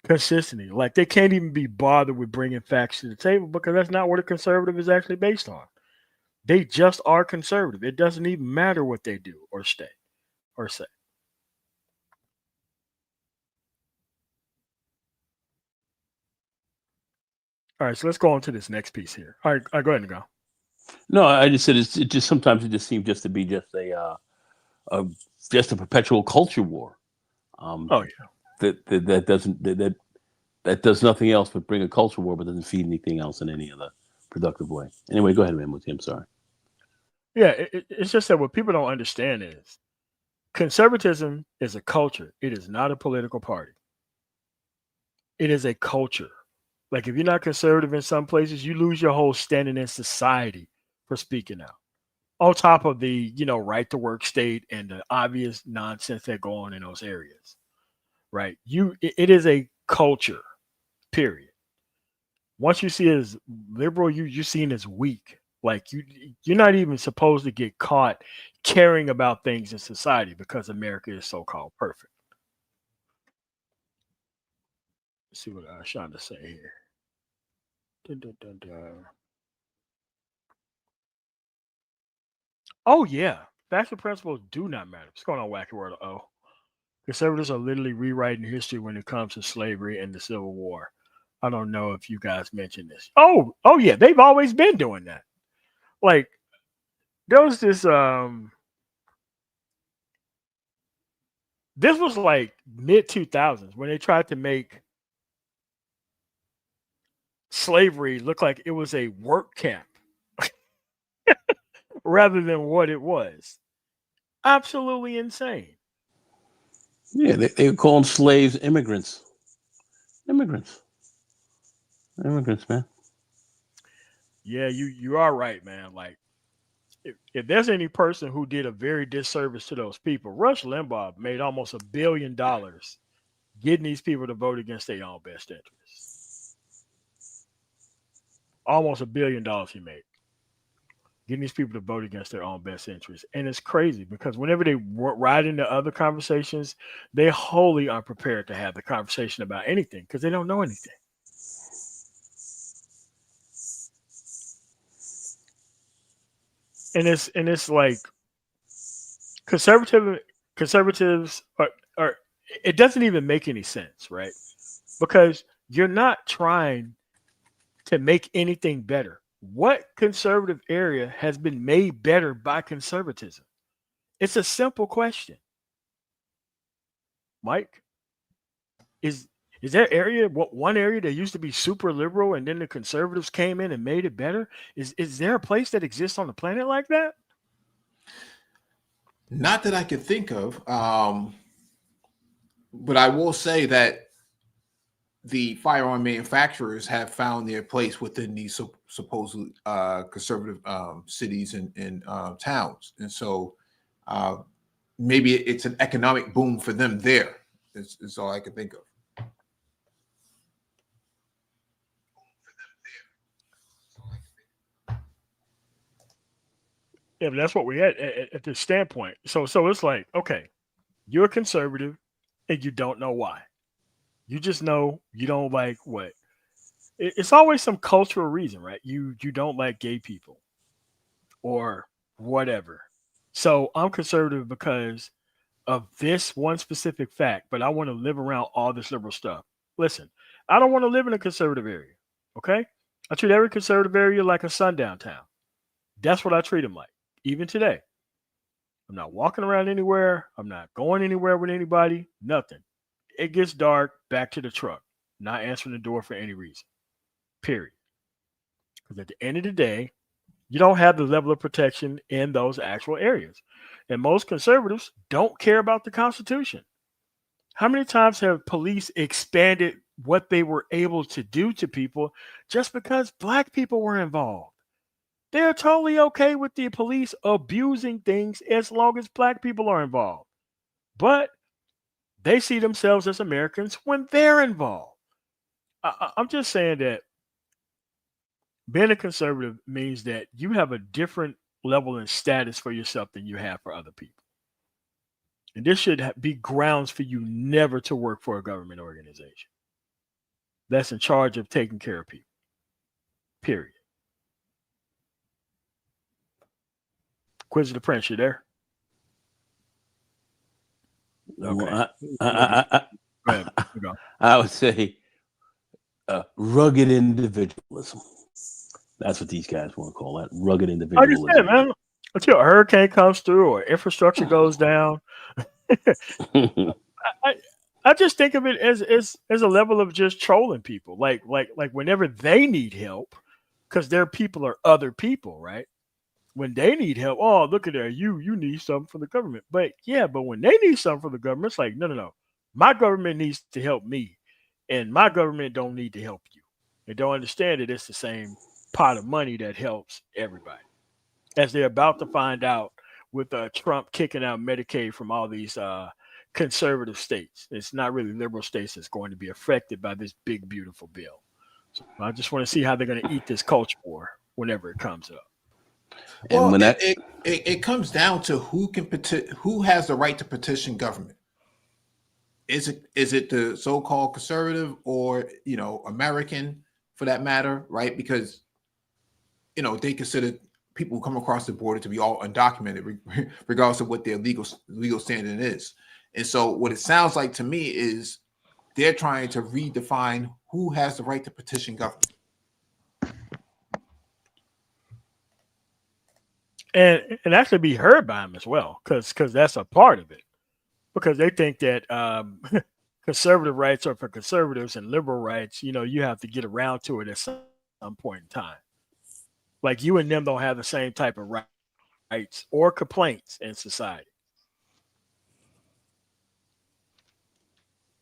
consistently. Like, they can't even be bothered with bringing facts to the table because that's not what a conservative is actually based on. They just are conservative. It doesn't even matter what they do or stay or say. All right, so let's go on to this next piece here. All right, go ahead and go. No, I just said it just sometimes it just seems just to be a just a perpetual culture war. Oh yeah. That does nothing else but bring a culture war, but doesn't feed anything else in any other productive way. Anyway, go ahead, man. I'm sorry. Yeah, it's just that what people don't understand is conservatism is a culture. It is not a political party. It is a culture. Like, if you're not conservative in some places, you lose your whole standing in society for speaking out. On top of the, right to work state and the obvious nonsense that go on in those areas. Right? It is a culture, period. Once you see it as liberal, you're seen as weak. Like, you're not even supposed to get caught caring about things in society because America is so called perfect. Let's see what I'm trying to say here. Dun, dun, dun, dun. Oh yeah, factual principles do not matter. What's going on, Wacky World? Oh, conservatives are literally rewriting history when it comes to slavery and the Civil War. I don't know if you guys mentioned this. Oh yeah, they've always been doing that. Like, there was this was like mid 2000s when they tried to make slavery look like it was a work camp rather than what it was. Absolutely insane. Yeah, they were calling slaves immigrants. Immigrants. Immigrants, man. Yeah, you are right, man. Like if there's any person who did a very disservice to those people, Rush Limbaugh made almost $1 billion getting these people to vote against their own best interests. Almost $1 billion he made getting these people to vote against their own best interests. And it's crazy because whenever they ride into other conversations, they wholly unprepared to have the conversation about anything because they don't know anything. And it's like conservatives are it doesn't even make any sense, right? Because you're not trying to make anything better. What conservative area has been made better by conservatism? It's a simple question. Mike, is is there area what one area that used to be super liberal and then the conservatives came in and made it better? Is there a place that exists on the planet like that? Not that I can think of. But I will say that the firearm manufacturers have found their place within these supposedly conservative cities and towns. And so maybe it's an economic boom for them there, is all I can think of. Yeah, but that's what we had at this standpoint. So it's like, okay, you're a conservative and you don't know why. You just know you don't like what. It's always some cultural reason, right? You don't like gay people or whatever. So I'm conservative because of this one specific fact, but I want to live around all this liberal stuff. Listen, I don't want to live in a conservative area. Okay? I treat every conservative area like a sundown town. That's what I treat them like, even today. I'm not walking around anywhere. I'm not going anywhere with anybody. Nothing. It gets dark, back to the truck. Not answering the door for any reason. Period. Because at the end of the day, you don't have the level of protection in those actual areas. And most conservatives don't care about the Constitution. How many times have police expanded what they were able to do to people just because black people were involved? They're totally okay with the police abusing things as long as black people are involved. But they see themselves as Americans when they're involved. I'm just saying that being a conservative means that you have a different level and status for yourself than you have for other people. And this should be grounds for you never to work for a government organization that's in charge of taking care of people. Period. Quiz of the Prince, you there? Okay. I would say rugged individualism. That's what these guys want to call that, rugged individualism. Like I said, man, until a hurricane comes through or infrastructure goes down, I just think of it as a level of just trolling people. Like whenever they need help, because their people are other people, right? When they need help, oh look at there, you need something from the government. But yeah, but when they need something from the government, it's like no. My government needs to help me, and my government don't need to help you. They don't understand that it's the same pot of money that helps everybody. As they're about to find out with Trump kicking out Medicaid from all these conservative states. It's not really liberal states that's going to be affected by this big, beautiful bill. So I just want to see how they're going to eat this culture war whenever it comes up. And well, when it comes down to who has the right to petition government. Is it the so-called conservative or American for that matter, right? Because they consider people who come across the border to be all undocumented, regardless of what their legal standing is. And so what it sounds like to me is they're trying to redefine who has the right to petition government. And actually be heard by them as well, because that's a part of it. Because they think that conservative rights are for conservatives and liberal rights, you have to get around to it at some point in time. Like you and them don't have the same type of rights or complaints in society.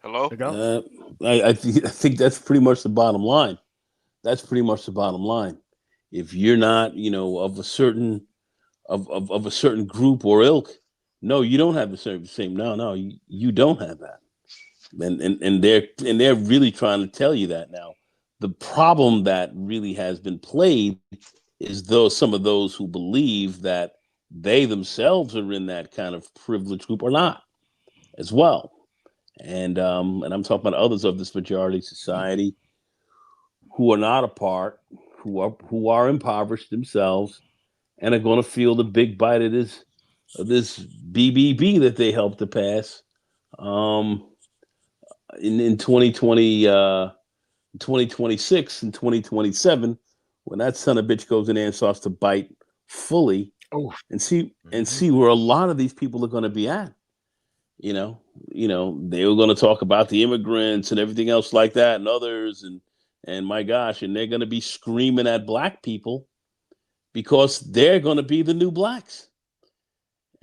Hello? There you go. Uh, I think that's pretty much the bottom line. That's pretty much the bottom line. If you're not, of a certain of a certain group or ilk, no, you don't have the same. No, no, you don't have that. And they're really trying to tell you that now. The problem that really has been played is those some of those who believe that they themselves are in that kind of privileged group or not as well. And I'm talking about others of this majority society who are not a part, who are impoverished themselves, and are going to feel the big bite of this BBB that they helped to pass um, in 2026 and 2027 when that son of a bitch goes in there and starts to bite fully Oh, and see and hmm see where a lot of these people are going to be at. You know, they were going to talk about the immigrants and everything else like that, and others, and my gosh, and they're going to be screaming at black people because they're going to be the new blacks.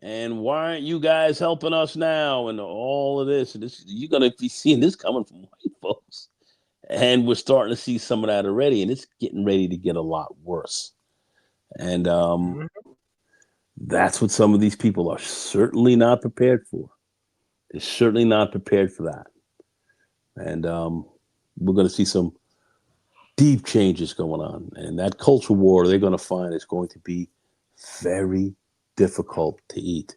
And why aren't you guys helping us now? And all of this, and this, you're going to be seeing this coming from white folks, and we're starting to see some of that already, and it's getting ready to get a lot worse. And hmm that's what some of these people are certainly not prepared for. They're certainly not prepared for that. And we're going to see some deep changes going on. And that culture war they're going to find is going to be very difficult to eat.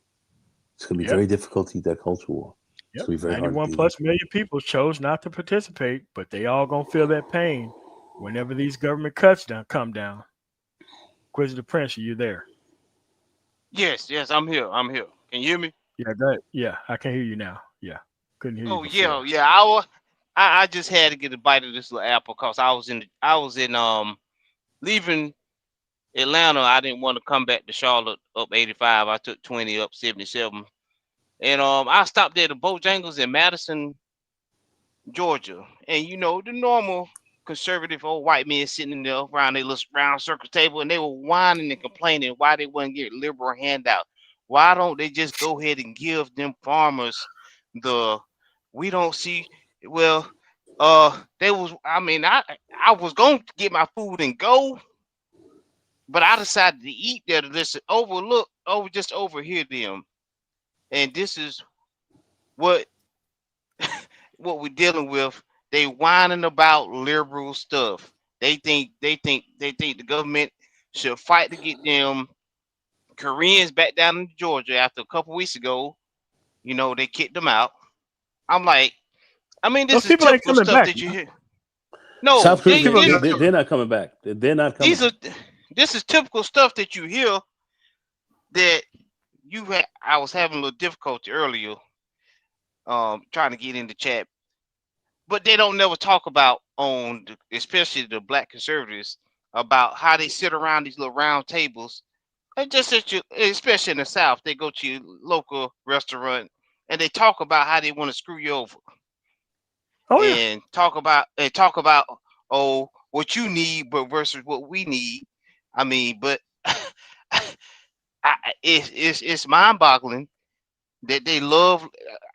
It's going to be Yep. very difficult to eat that culture war. It's Yep. going to be very hard 91 to eat. plus million people chose not to participate, but they all gonna feel that pain whenever these government cuts come down. Inquisitive Prince, are you there? Yes, yes, I'm here. I'm here. Can you hear me? Yeah, go ahead. Yeah, I can hear you now. Yeah, couldn't hear you Oh yeah, before. yeah. I just had to get a bite of this little apple because I was in leaving Atlanta. I didn't want to come back to Charlotte up 85. I took 20 up 77. And I stopped at the Bojangles in Madison, Georgia. And the normal conservative old white men sitting in there around their little round circle table, and they were whining and complaining why they wouldn't get liberal handout. Why don't they just go ahead and give them farmers the we don't see well they was I was going to get my food and go, but I decided to eat there to listen just overhear them. And this is what what we're dealing with. They whining about liberal stuff. They think the government should fight to get them Koreans back down in Georgia after a couple weeks ago. They kicked them out. I'm like, Those this is people ain't typical coming stuff back, that you man. hear. No, South Korea, Those they people these don't. they're not coming back. They're not coming these back. are this is typical stuff that you hear that I was having a little difficulty earlier trying to get in the chat, but they don't never talk about especially the black conservatives about how they sit around these little round tables and just especially in the South, they go to your local restaurant and they talk about how they want to screw you over Oh yeah. and talk about what you need but versus what we need. But it's mind boggling that they love.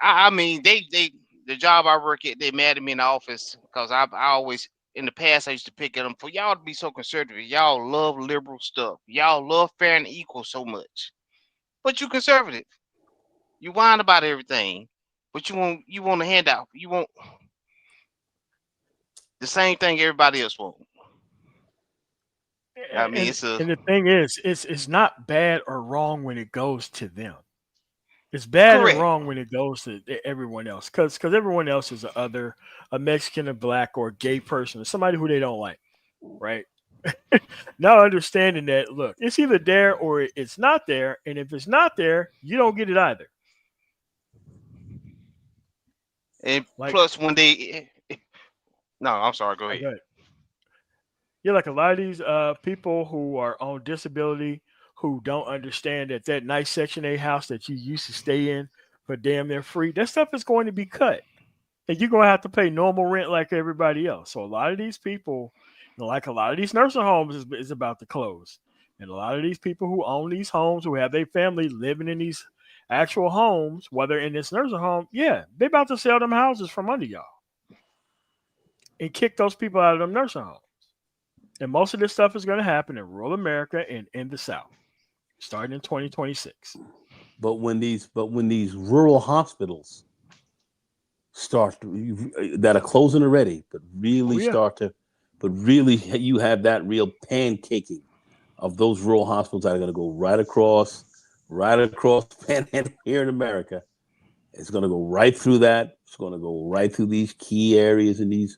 They the job I work at, they mad at me in the office because I always in the past I used to pick at them for y'all to be so conservative. Y'all love liberal stuff. Y'all love fair and equal so much, but you conservative. You whine about everything, but you want a handout. You want the same thing everybody else want. And It's a and the thing is, it's not bad or wrong when it goes to them. It's bad and correct. wrong when it goes to everyone else, because everyone else is a Mexican, a black, or a gay person, or somebody who they don't like, right? Now understanding that, look, it's either there or it's not there, and if it's not there, you don't get it either. And Like, plus, when they no, I'm sorry. Go ahead. go ahead. Yeah, like a lot of these people who are on disability who don't understand that that nice Section 8 house that you used to stay in for damn near free, that stuff is going to be cut. and you're gonna have to pay normal rent like everybody else. So a lot of these people, like a lot of these nursing homes, is about to close, and a lot of these people who own these homes, who have their family living in these actual homes, whether in this nursing home, yeah, they about to sell them houses from under y'all and kick those people out of them nursing homes. And most of this stuff is going to happen in rural America and in the South, starting in 2026. But when these rural hospitals that are closing already, but really you have that real pancaking of those rural hospitals that are going to go right across Panhandle here in America. It's going to go right through that. It's going to go right through these key areas in these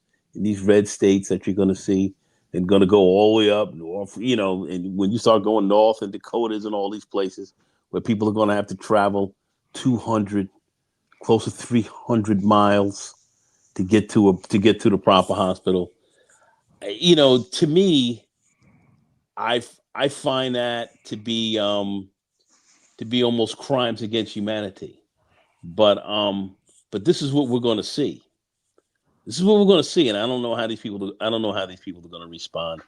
red states that you're going to see, and going to go all the way up north. And when you start going north in Dakotas and all these places where people are going to have to travel 200, close to 300 miles to get to the proper hospital. To me, I find that to be almost crimes against humanity. But this is what we're going to see. This is what we're going to see, and I don't know how these people are going to respond.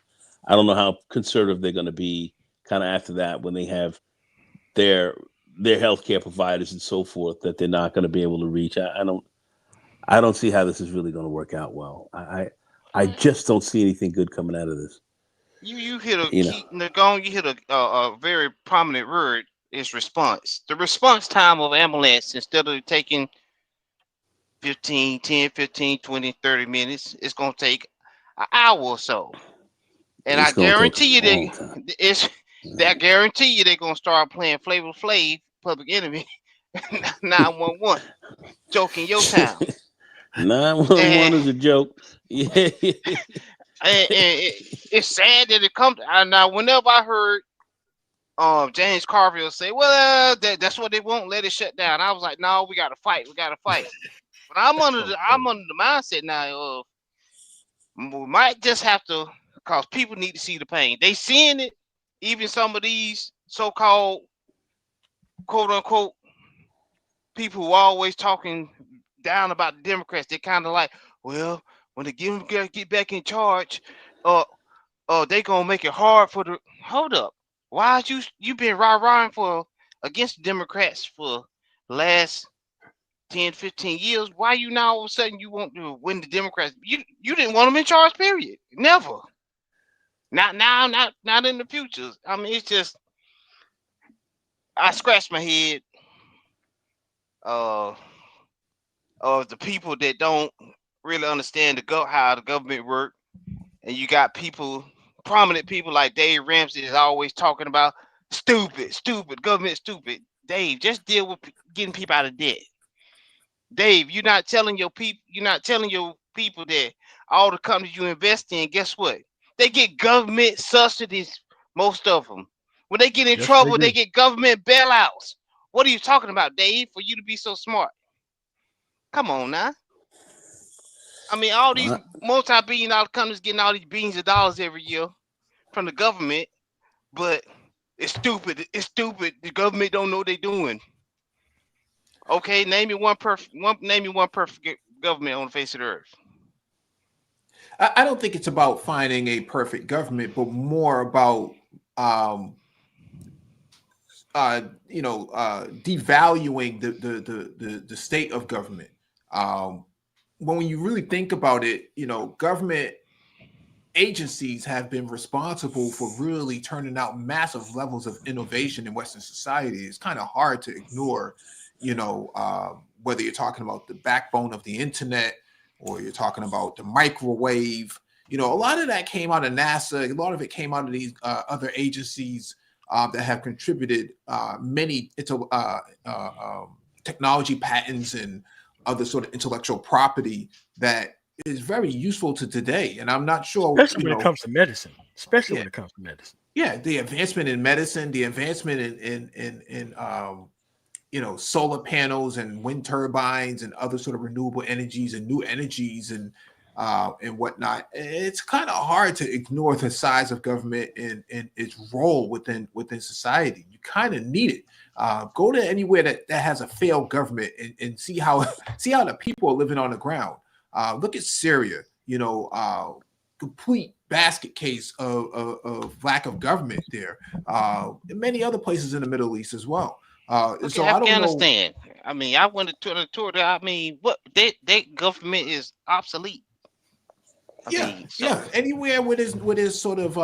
I don't know how conservative they're going to be kind of after that, when they have their healthcare providers and so forth that they're not going to be able to reach. I don't see how this is really going to work out well. I just don't see anything good coming out of this. You hit a very prominent word, is response. The response time of ambulance, instead of taking 10, 15, 20, 30 minutes, it's going to take an hour or so. And I guarantee you I guarantee you they're going to start playing Flavor Flav, Public Enemy, 911, joking your town. 911 is a joke. Yeah. And it's sad that it comes. Now, whenever I heard James Carville say, "Well, that's what they won't let it shut down," I was like, "No, we got to fight. We got to fight." But I'm under the mindset now of we might just have to, because people need to see the pain. They seeing it. Even some of these so-called quote unquote people who are always talking down about the Democrats, they're kind of like, well, when they get back in charge, they gonna make it hard for the. Hold up, why you been rah-rahing for against the Democrats for the last 10, 15 years? Why you now all of a sudden you want to win the Democrats? You didn't want them in charge, period. Never. Not now, not in the future. I mean, it's just, I scratch my head of the people that don't really understand how the government work. And you got prominent people like Dave Ramsey is always talking about stupid, government stupid. Dave, just deal with getting people out of debt. Dave, you're not telling your people that all the companies you invest in, guess what? They get government subsidies, most of them. When they get in trouble, they get government bailouts. What are you talking about, Dave, for you to be so smart? Come on now. I mean, all these multi-billion-dollar companies getting all these billions of dollars every year from the government, but it's stupid. It's stupid. The government don't know what they're doing. Okay, name me one perfect government on the face of the earth. I don't think it's about finding a perfect government, but more about devaluing the state of government. When you really think about it, government agencies have been responsible for really turning out massive levels of innovation in Western society. It's kind of hard to ignore, whether you're talking about the backbone of the internet or you're talking about the microwave. A lot of that came out of NASA. A lot of it came out of these other agencies that have contributed many technology patents and other sort of intellectual property that is very useful to today. And I'm not sure, especially when it comes to medicine. When it comes to medicine. Yeah, the advancement in medicine, the advancement in solar panels and wind turbines and other sort of renewable energies and new energies and and whatnot. It's kind of hard to ignore the size of government and its role within society. You kind of need it. Go to anywhere that has a failed government and see how the people are living on the ground. Look at Syria. Complete basket case of lack of government there. And many other places in the Middle East as well. So I don't know. Afghanistan. I mean, I went to the tour there. I mean, what that government is obsolete. Anywhere with his sort of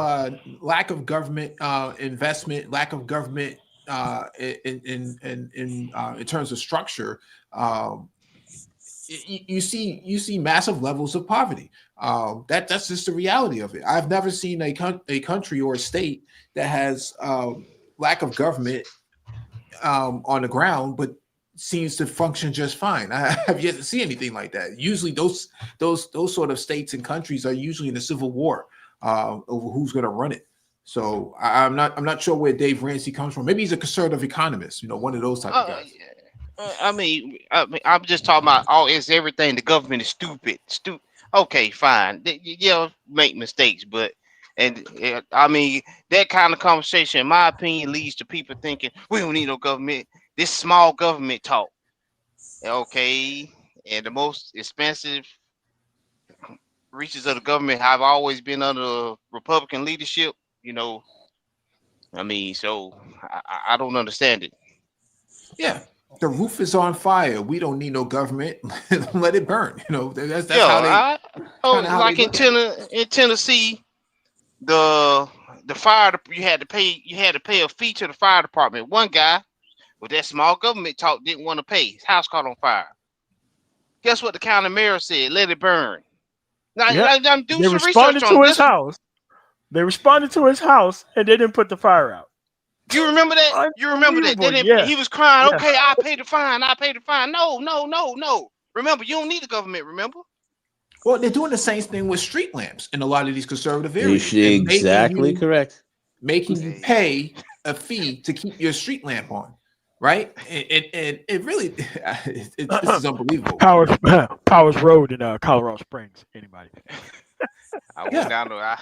lack of government investment, lack of government in terms of structure, you see massive levels of poverty. That's just the reality of it. I've never seen a country or a state that has lack of government on the ground, but seems to function just fine. I have yet to see anything like that. Usually, those sort of states and countries are usually in a civil war over who's going to run it. So I'm not sure where Dave Ramsey comes from. Maybe he's a conservative economist, one of those type of guys. I mean, I'm just talking about it's everything. The government is stupid. Okay, fine. Make mistakes, but I mean that kind of conversation, in my opinion, leads to people thinking we don't need no government. This small government talk, okay, and the most expensive reaches of the government have always been under Republican leadership. I mean, so I don't understand it. Yeah, the roof is on fire. We don't need no government. Let it burn. That's how they. Like in Tennessee, the fire you had to pay a fee to the fire department. One guy with that small government talk didn't want to pay. His house caught on fire. Guess what the county mayor said? Let it burn. Now I'm doing some research on his house. They responded to his house and they didn't put the fire out. You remember that? You remember that? He was crying. Okay, I pay the fine. No. Remember, you don't need the government. Remember? Well, they're doing the same thing with street lamps in a lot of these conservative areas. Exactly correct. Making you pay a fee to keep your street lamp on, right? And it really, this is unbelievable. Powers Road in Colorado Springs. Anybody? I went down to.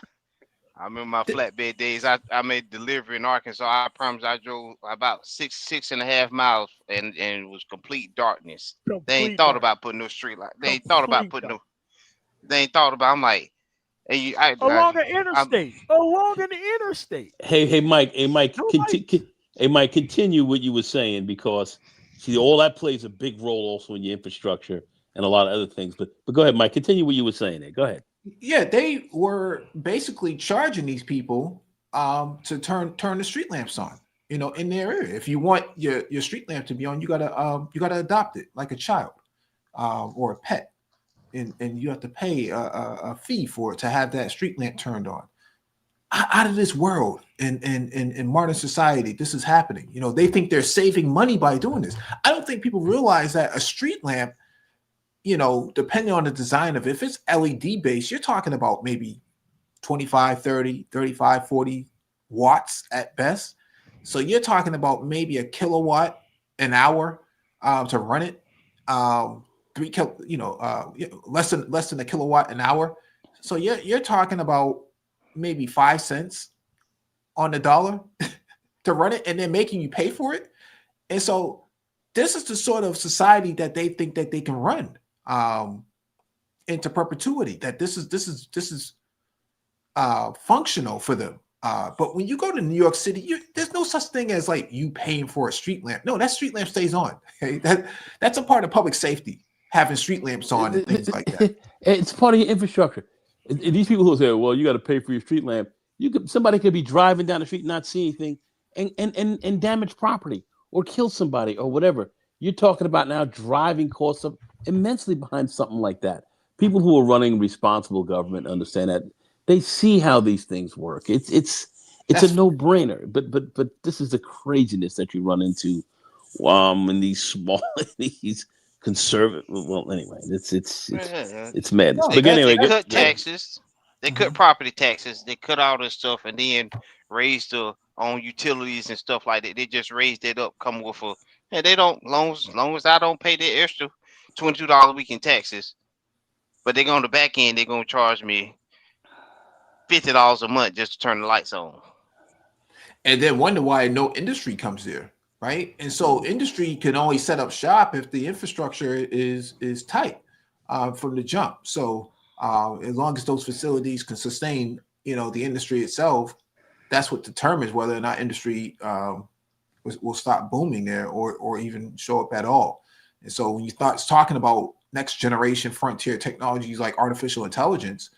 I remember my flatbed days. I made delivery in Arkansas. I promise I drove about 6.5 miles, and it was complete darkness. They ain't thought about putting no street light. They ain't thought about putting no. They ain't thought about. I'm like, along the interstate. Hey, Mike. Hey, Mike. Mike. Continue what you were saying, because see, all that plays a big role also in your infrastructure and a lot of other things. But go ahead, Mike. Continue what you were saying there. Go ahead. Yeah, they were basically charging these people to turn the street lamps on, in their area. If you want your street lamp to be on, you gotta adopt it like a child or a pet, and you have to pay a fee for it to have that street lamp turned on. Out of this world, in modern society, this is happening. They think they're saving money by doing this. I don't think people realize that a street lamp, depending on the design of it, if it's LED based, you're talking about maybe 25, 30, 35, 40 watts at best. So you're talking about maybe a kilowatt an hour to run it. Less than a kilowatt an hour. So you're talking about maybe 5 cents on the dollar to run it, and they're making you pay for it. And so this is the sort of society that they think that they can run into perpetuity, that this is functional for them. But when you go to New York City, there's no such thing as like you paying for a street lamp. No, that street lamp stays on. Okay? That's a part of public safety, having street lamps on and things like that. It's part of your infrastructure. And these people who say, well, you got to pay for your street lamp. Somebody could be driving down the street, not see anything, and damage property or kill somebody or whatever. You're talking about now driving costs up immensely behind something like that. People who are running responsible government understand that. They see how these things work. It's a no-brainer. But this is the craziness that you run into in these small these conservative. Well, anyway, it's madness. But anyway, they cut taxes. They cut property taxes. They cut all this stuff, and then raise the on utilities and stuff like that. They just raised it up. Come with a and they don't long as I don't pay the extra $22 a week in taxes. but they're on the back end. They're gonna charge me $50 a month just to turn the lights on. And then wonder why no industry comes there, right? And so industry can only set up shop if the infrastructure is tight from the jump. So as long as those facilities can sustain, the industry itself, that's what determines whether or not industry will stop booming there or even show up at all. And so when you start talking about next generation frontier technologies like artificial intelligence,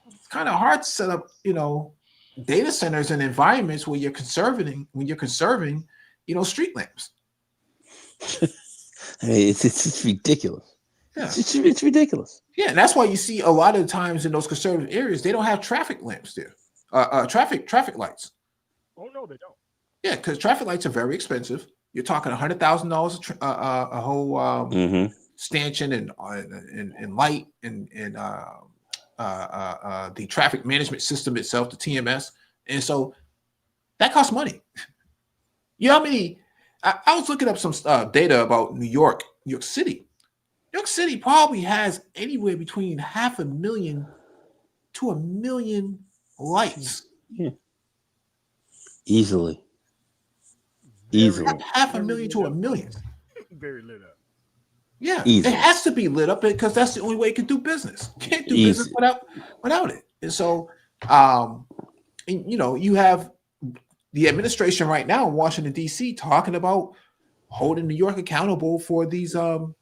it's kind of hard to set up, data centers and environments where you're conserving, street lamps. I mean, it's ridiculous. Yeah. It's ridiculous. Yeah, and that's why you see a lot of times in those conservative areas, they don't have traffic lamps there, traffic lights. Oh no, they don't. Yeah, because traffic lights are very expensive. You're talking $100,000 a whole stanchion and light and the traffic management system itself, the TMS, and so that costs money. You know how many? I was looking up some data about New York City. New York City probably has anywhere between 500,000 to 1 million lights. Yeah. Easily. 500,000 to 1 million. Very lit up. Yeah, Easily. It has to be lit up because that's the only way it can do business. Can't do business without it. And so, you have the administration right now in Washington D.C. talking about holding New York accountable for these tolls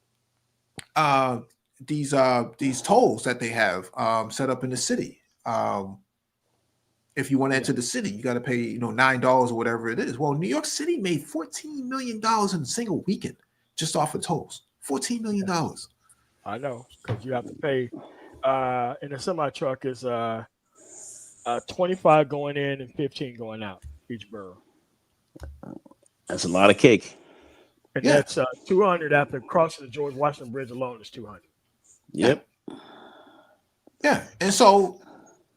that they have set up in the city. If you want to enter the city, you got to pay $9 or whatever it is. Well, New York City made $14 million in a single weekend just off of tolls. $14 million. I know, because you have to pay. In a semi truck is 25 going in and 15 going out each borough. That's a lot of cake. And that's 200 after crossing the George Washington Bridge alone is 200. Yep. Yeah, and so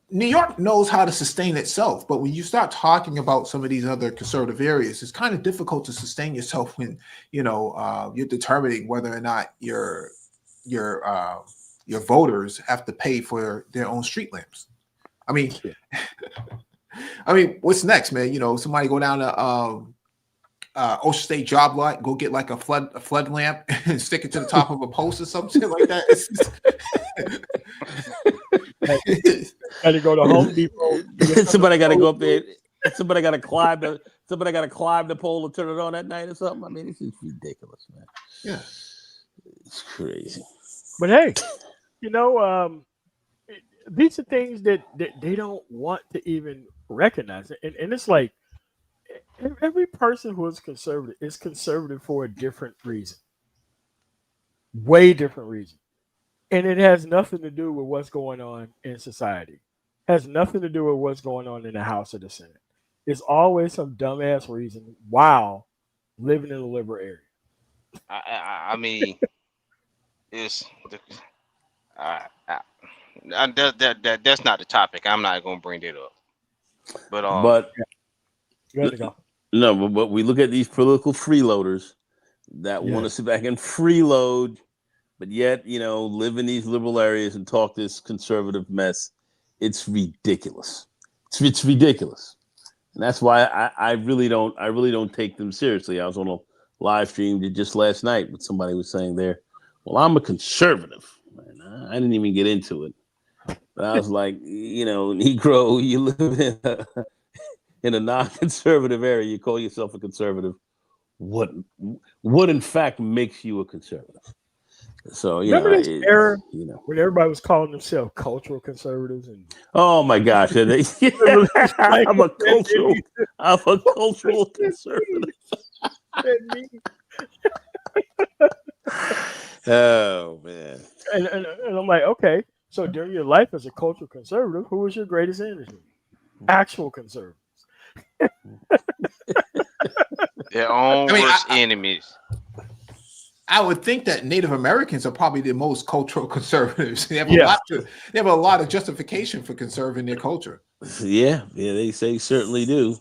New York knows how to sustain itself, but when you start talking about some of these other conservative areas, it's kind of difficult to sustain yourself when you're determining whether or not your voters have to pay for their own street lamps. I mean, what's next, man? Somebody go down to Ocean State job lot, go get like a flood lamp and stick it to the top of a post or something like that. Had to go to Home Depot. Somebody got to go up there. Somebody got to climb the pole and turn it on at night or something. I mean, this is ridiculous, man. Yeah, it's crazy. But hey, these are things that they don't want to even recognize, and it's like every person who is conservative for a different reason, way different reason. And it has nothing to do with what's going on in society. Has nothing to do with what's going on in the House or the Senate. It's always some dumbass reason while living in a liberal area. I mean, it's that's not the topic. I'm not going to bring it up. But no, but we look at these political freeloaders that want to sit back and freeload, but yet, live in these liberal areas and talk this conservative mess. It's ridiculous. It's ridiculous. And that's why I really don't take them seriously. I was on a live stream just last night with somebody was saying there, well, I'm a conservative. And I didn't even get into it. But I was like, Negro, you live in a non-conservative area, you call yourself a conservative. What in fact makes you a conservative? So remember this era when everybody was calling themselves cultural conservatives and oh my gosh, I'm a cultural conservative. Oh man. And I'm like, okay, so during your life as a cultural conservative, who was your greatest enemy? Actual conservatives. Their own worst enemies. I would think that Native Americans are probably the most cultural conservatives. They have a lot of justification for conserving their culture. Yeah, they certainly do.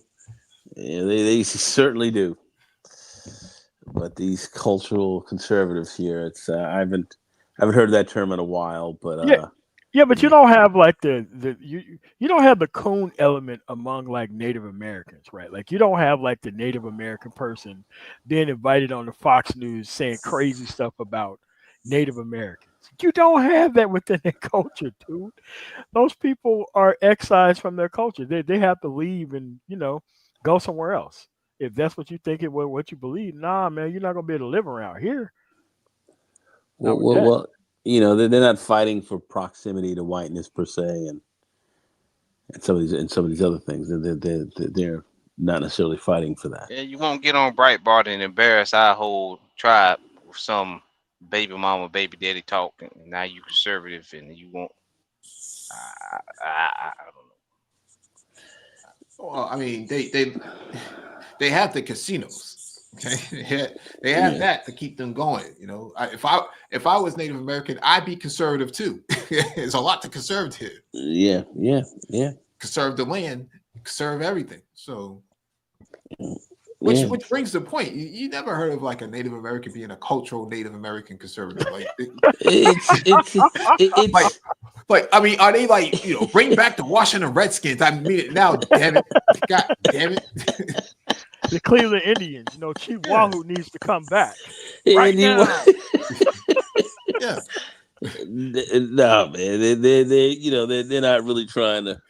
Yeah, they certainly do. But these cultural conservatives here, it's I haven't heard that term in a while, but Yeah. Yeah, but you don't have like you don't have the coon element among like Native Americans, right? Like you don't have like the Native American person being invited on the Fox News saying crazy stuff about Native Americans. You don't have that within their culture, dude. Those people are excised from their culture. They have to leave and go somewhere else. If that's what you think it what you believe, nah, man, you're not gonna be able to live around here. Not with that. well, they're not fighting for proximity to whiteness per se, and some of these other things. They're not necessarily fighting for that. Yeah, you won't get on Breitbart and embarrass our whole tribe with some baby mama, baby daddy talk, and now you conservative, and you won't. I don't know. Well, I mean, they have the casinos. Okay, they have that to keep them going. If I was Native American, I'd be conservative too. There's a lot to conserve here. Yeah. Conserve the land, conserve everything. So, which brings the point. You never heard of like a Native American being a cultural Native American conservative. Like it's like I mean, are they like bring back the Washington Redskins? I mean it now, damn it, God damn it. The Cleveland Indians, Chief Wahoo needs to come back right now. Yeah. No, man, they're not really trying to.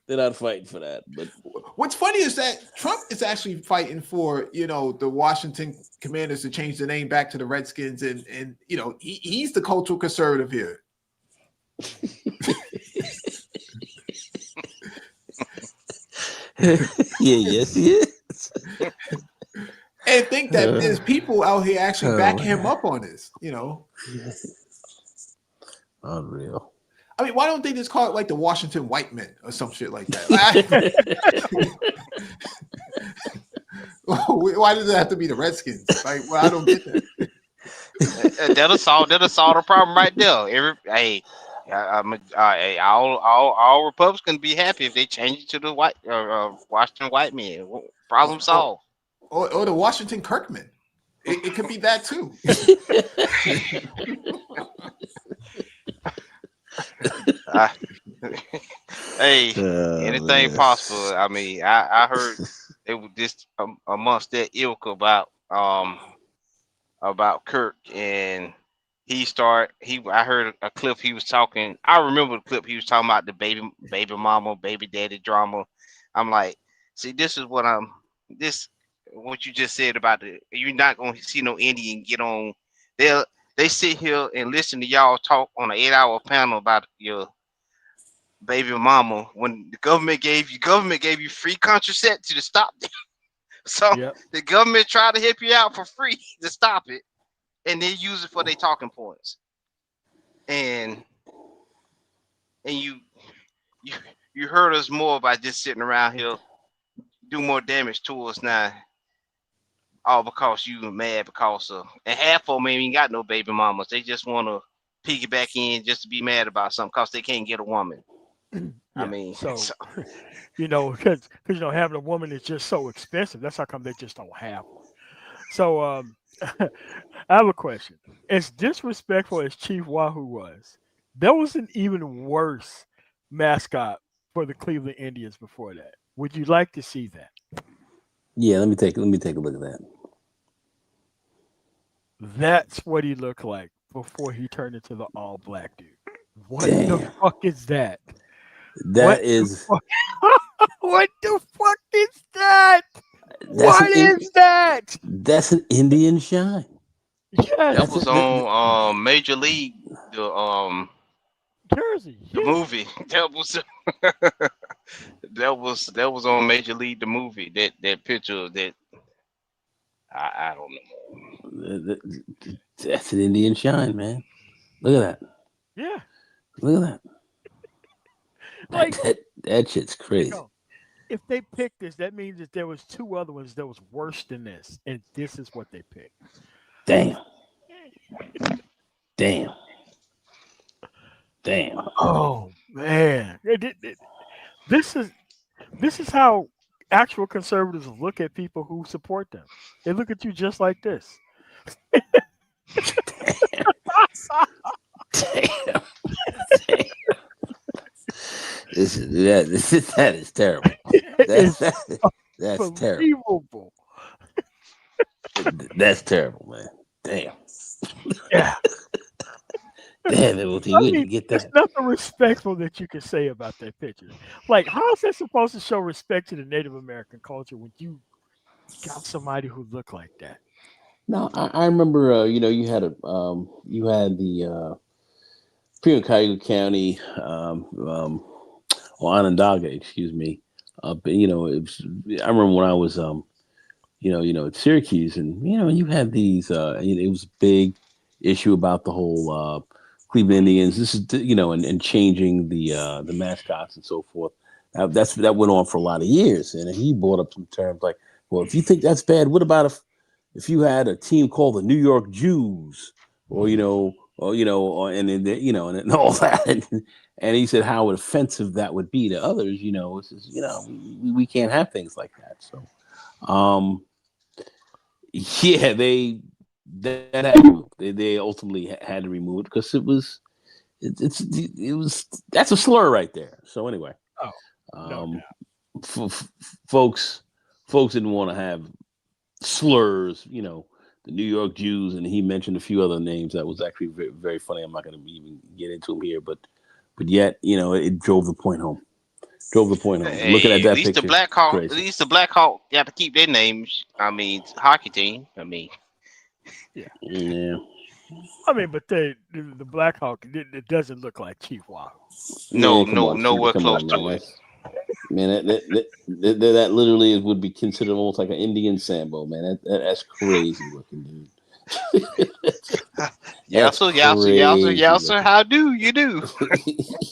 They're not fighting for that. But what's funny is that Trump is actually fighting for the Washington Commanders to change the name back to the Redskins, and he's the cultural conservative here. Yes, he is. And think that there's people out here actually backing him up on this. Unreal. I mean, why don't they just call it like the Washington White Men or some shit like that? Why does it have to be the Redskins? Like, well, I don't get that. That'll solve the problem right there. All Republicans be happy if they change it to the white Washington White Men. Problem solved. Or the Washington Kirkmen. It could be that too. Anything possible. I mean, I heard it was just amongst that ilk about Kirk, and I heard a clip he was talking. I remember the clip he was talking about the baby mama, baby daddy drama. I'm like, see, this is what what you just said about you're not gonna see no Indian get on. They sit here and listen to y'all talk on an 8-hour panel about your baby mama when the government gave you free contraception to stop them. So the government tried to help you out for free to stop it, and they use it for their talking points. And you hurt us more by just sitting around here, do more damage to us now. All because you mad because and half of them ain't even got no baby mamas. They just want to piggyback in just to be mad about something because they can't get a woman. I mean, because having a woman is just so expensive. That's how come they just don't have one. So I have a question. As disrespectful as Chief Wahoo was, there was an even worse mascot for the Cleveland Indians before that. Would you like to see that? Yeah, let me take a look at that. That's what he looked like before he turned into the all black dude. What Damn. the fuck is that? What the fuck is that? What is that? That's an Indian shine. Yeah, that was on Major League, the Jersey, the movie. That was on Major League, the movie. That picture that I don't know. That's an Indian shine, man. Look at that. Yeah. Look at that. Like that shit's crazy. If they picked this, that means that there was two other ones that was worse than this, and this is what they picked. Damn. Oh man, this is how actual conservatives look at people who support them. They look at you just like this. Damn. That is terrible. It's That's terrible. unbelievable. That's terrible, man. Damn. Yeah. Damn, MOT, I we mean, didn't get there's that. nothing respectful that you can say about that picture. Like, how is that supposed to show respect to the Native American culture when you got somebody who looked like that? No, I remember. You had the Pima Cayuga County, or Onondaga, excuse me. I remember when I was, at Syracuse, and you had these. It was a big issue about the whole Cleveland Indians. This is, and changing the mascots and so forth. That went on for a lot of years, and he brought up some terms like, well, if you think that's bad, what about if you had a team called the New York Jews, or and all that, and he said how offensive that would be to others. It's just, we can't have things like that. So, yeah, that had to remove. They ultimately had to remove it because it was that's a slur right there. So anyway, Oh, no um, doubt. folks didn't want to have slurs, the New York Jews, and he mentioned a few other names that was actually very, very funny. I'm not going to even get into them here, but yet, it drove the point home. Looking at Hey, that picture, at crazy. least the Black Hawk got to keep their names. I mean, hockey team. I mean, Yeah. Yeah, I mean, but the Black Hawk, it doesn't look like Chief Wahoo. no, come on, Chief, nowhere come close on, man. to it. That literally would be considered almost like an Indian Sambo, man. That's crazy looking, dude. That's crazy Sir. looking. How do you do?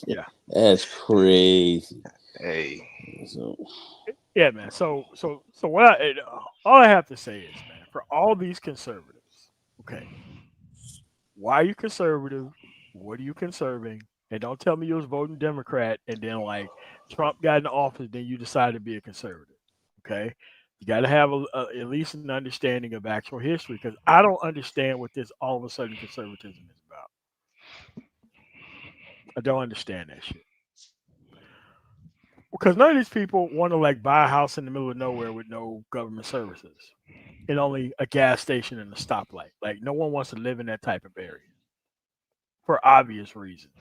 Yeah. That's crazy. Hey, So, Yeah, man. So what all I have to say is, man, for all these conservatives, okay, why are you conservative? What are you conserving? And don't tell me you was voting Democrat and then like Trump got in office, then you decided to be a conservative. Okay. You got to have at least an understanding of actual history because I don't understand what this all of a sudden conservatism is about. I don't understand that shit. Because none of these people want to like buy a house in the middle of nowhere with no government services and only a gas station and a stoplight. Like no one wants to live in that type of area for obvious reasons.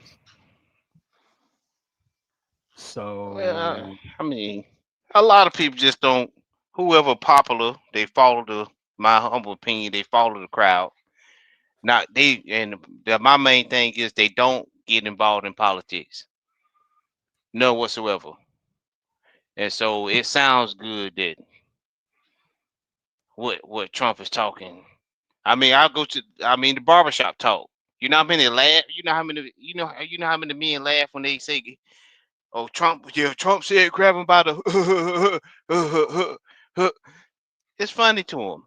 well, So I mean, a lot of people just don't. Whoever popular, they follow the. My humble opinion, they follow the crowd. Not they, and my main thing is they don't get involved in politics, none whatsoever. And so it sounds good that what Trump is talking. I mean, I'll go to. I mean, the barbershop talk. You know how many laugh. You know how many men laugh when they say, "Oh, Trump." Yeah, Trump said, "Grab him by the." It's funny to him.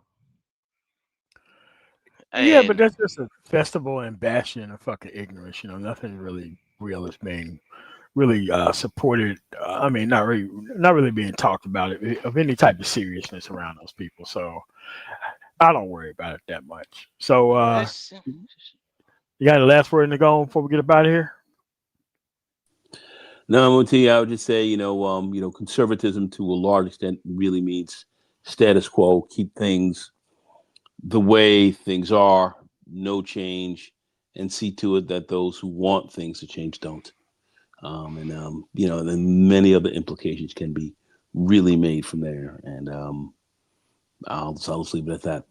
yeah, but And that's just a festival and bastion of fucking ignorance. Nothing really real is being really supported. I mean, not really being talked about it, of any type of seriousness around those people. So I don't worry about it that much. So it's you got the last word to go before we get up out of here? no, MOT, I would just say, conservatism to a large extent really means status quo, keep things the way things are, no change, and see to it that those who want things to change don't. Then many other implications can be really made from there. And I'll just leave it at that.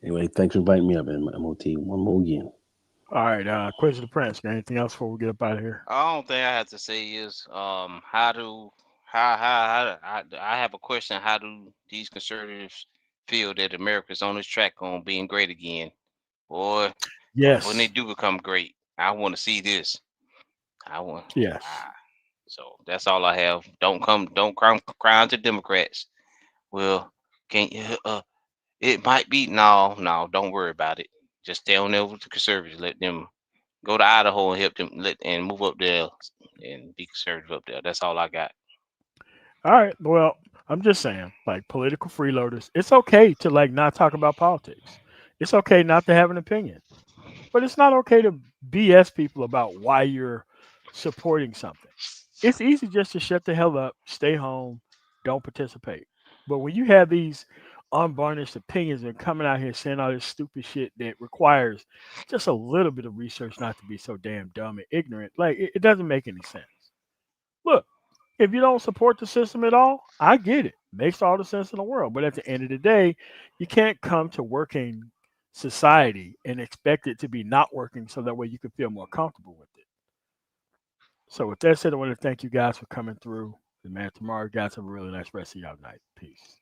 Anyway, thanks for inviting me up, MOT. One more again. All right, Quiz of the Prince. Got anything else before we get up out of here? all thing I have to say is how do I have a question. How do these conservatives feel that America's on this track on being great again? Boy, when they Yes, do become great, I want to see this. I want. yes. Ah, so that's all I have. Don't come crying to Democrats. Well, can't you? It might be no. Don't worry about it. Just stay on there with the conservatives. Let them go to Idaho and help them and move up there and be conservative up there. That's all I got. All right. Well, I'm just saying, like political freeloaders, it's okay to like not talk about politics. It's okay not to have an opinion. But it's not okay to BS people about why you're supporting something. It's easy just to shut the hell up, stay home, don't participate. But when you have these unvarnished opinions and coming out here saying all this stupid shit that requires just a little bit of research not to be so damn dumb and ignorant, like it doesn't make any sense. Look, if you don't support the system at all, I get it. Makes all the sense in the world. But at the end of the day, you can't come to working society and expect it to be not working so that way you can feel more comfortable with it. So with that said, I want to thank you guys for coming through. And man, tomorrow, guys, have a really nice rest of y'all night. Peace.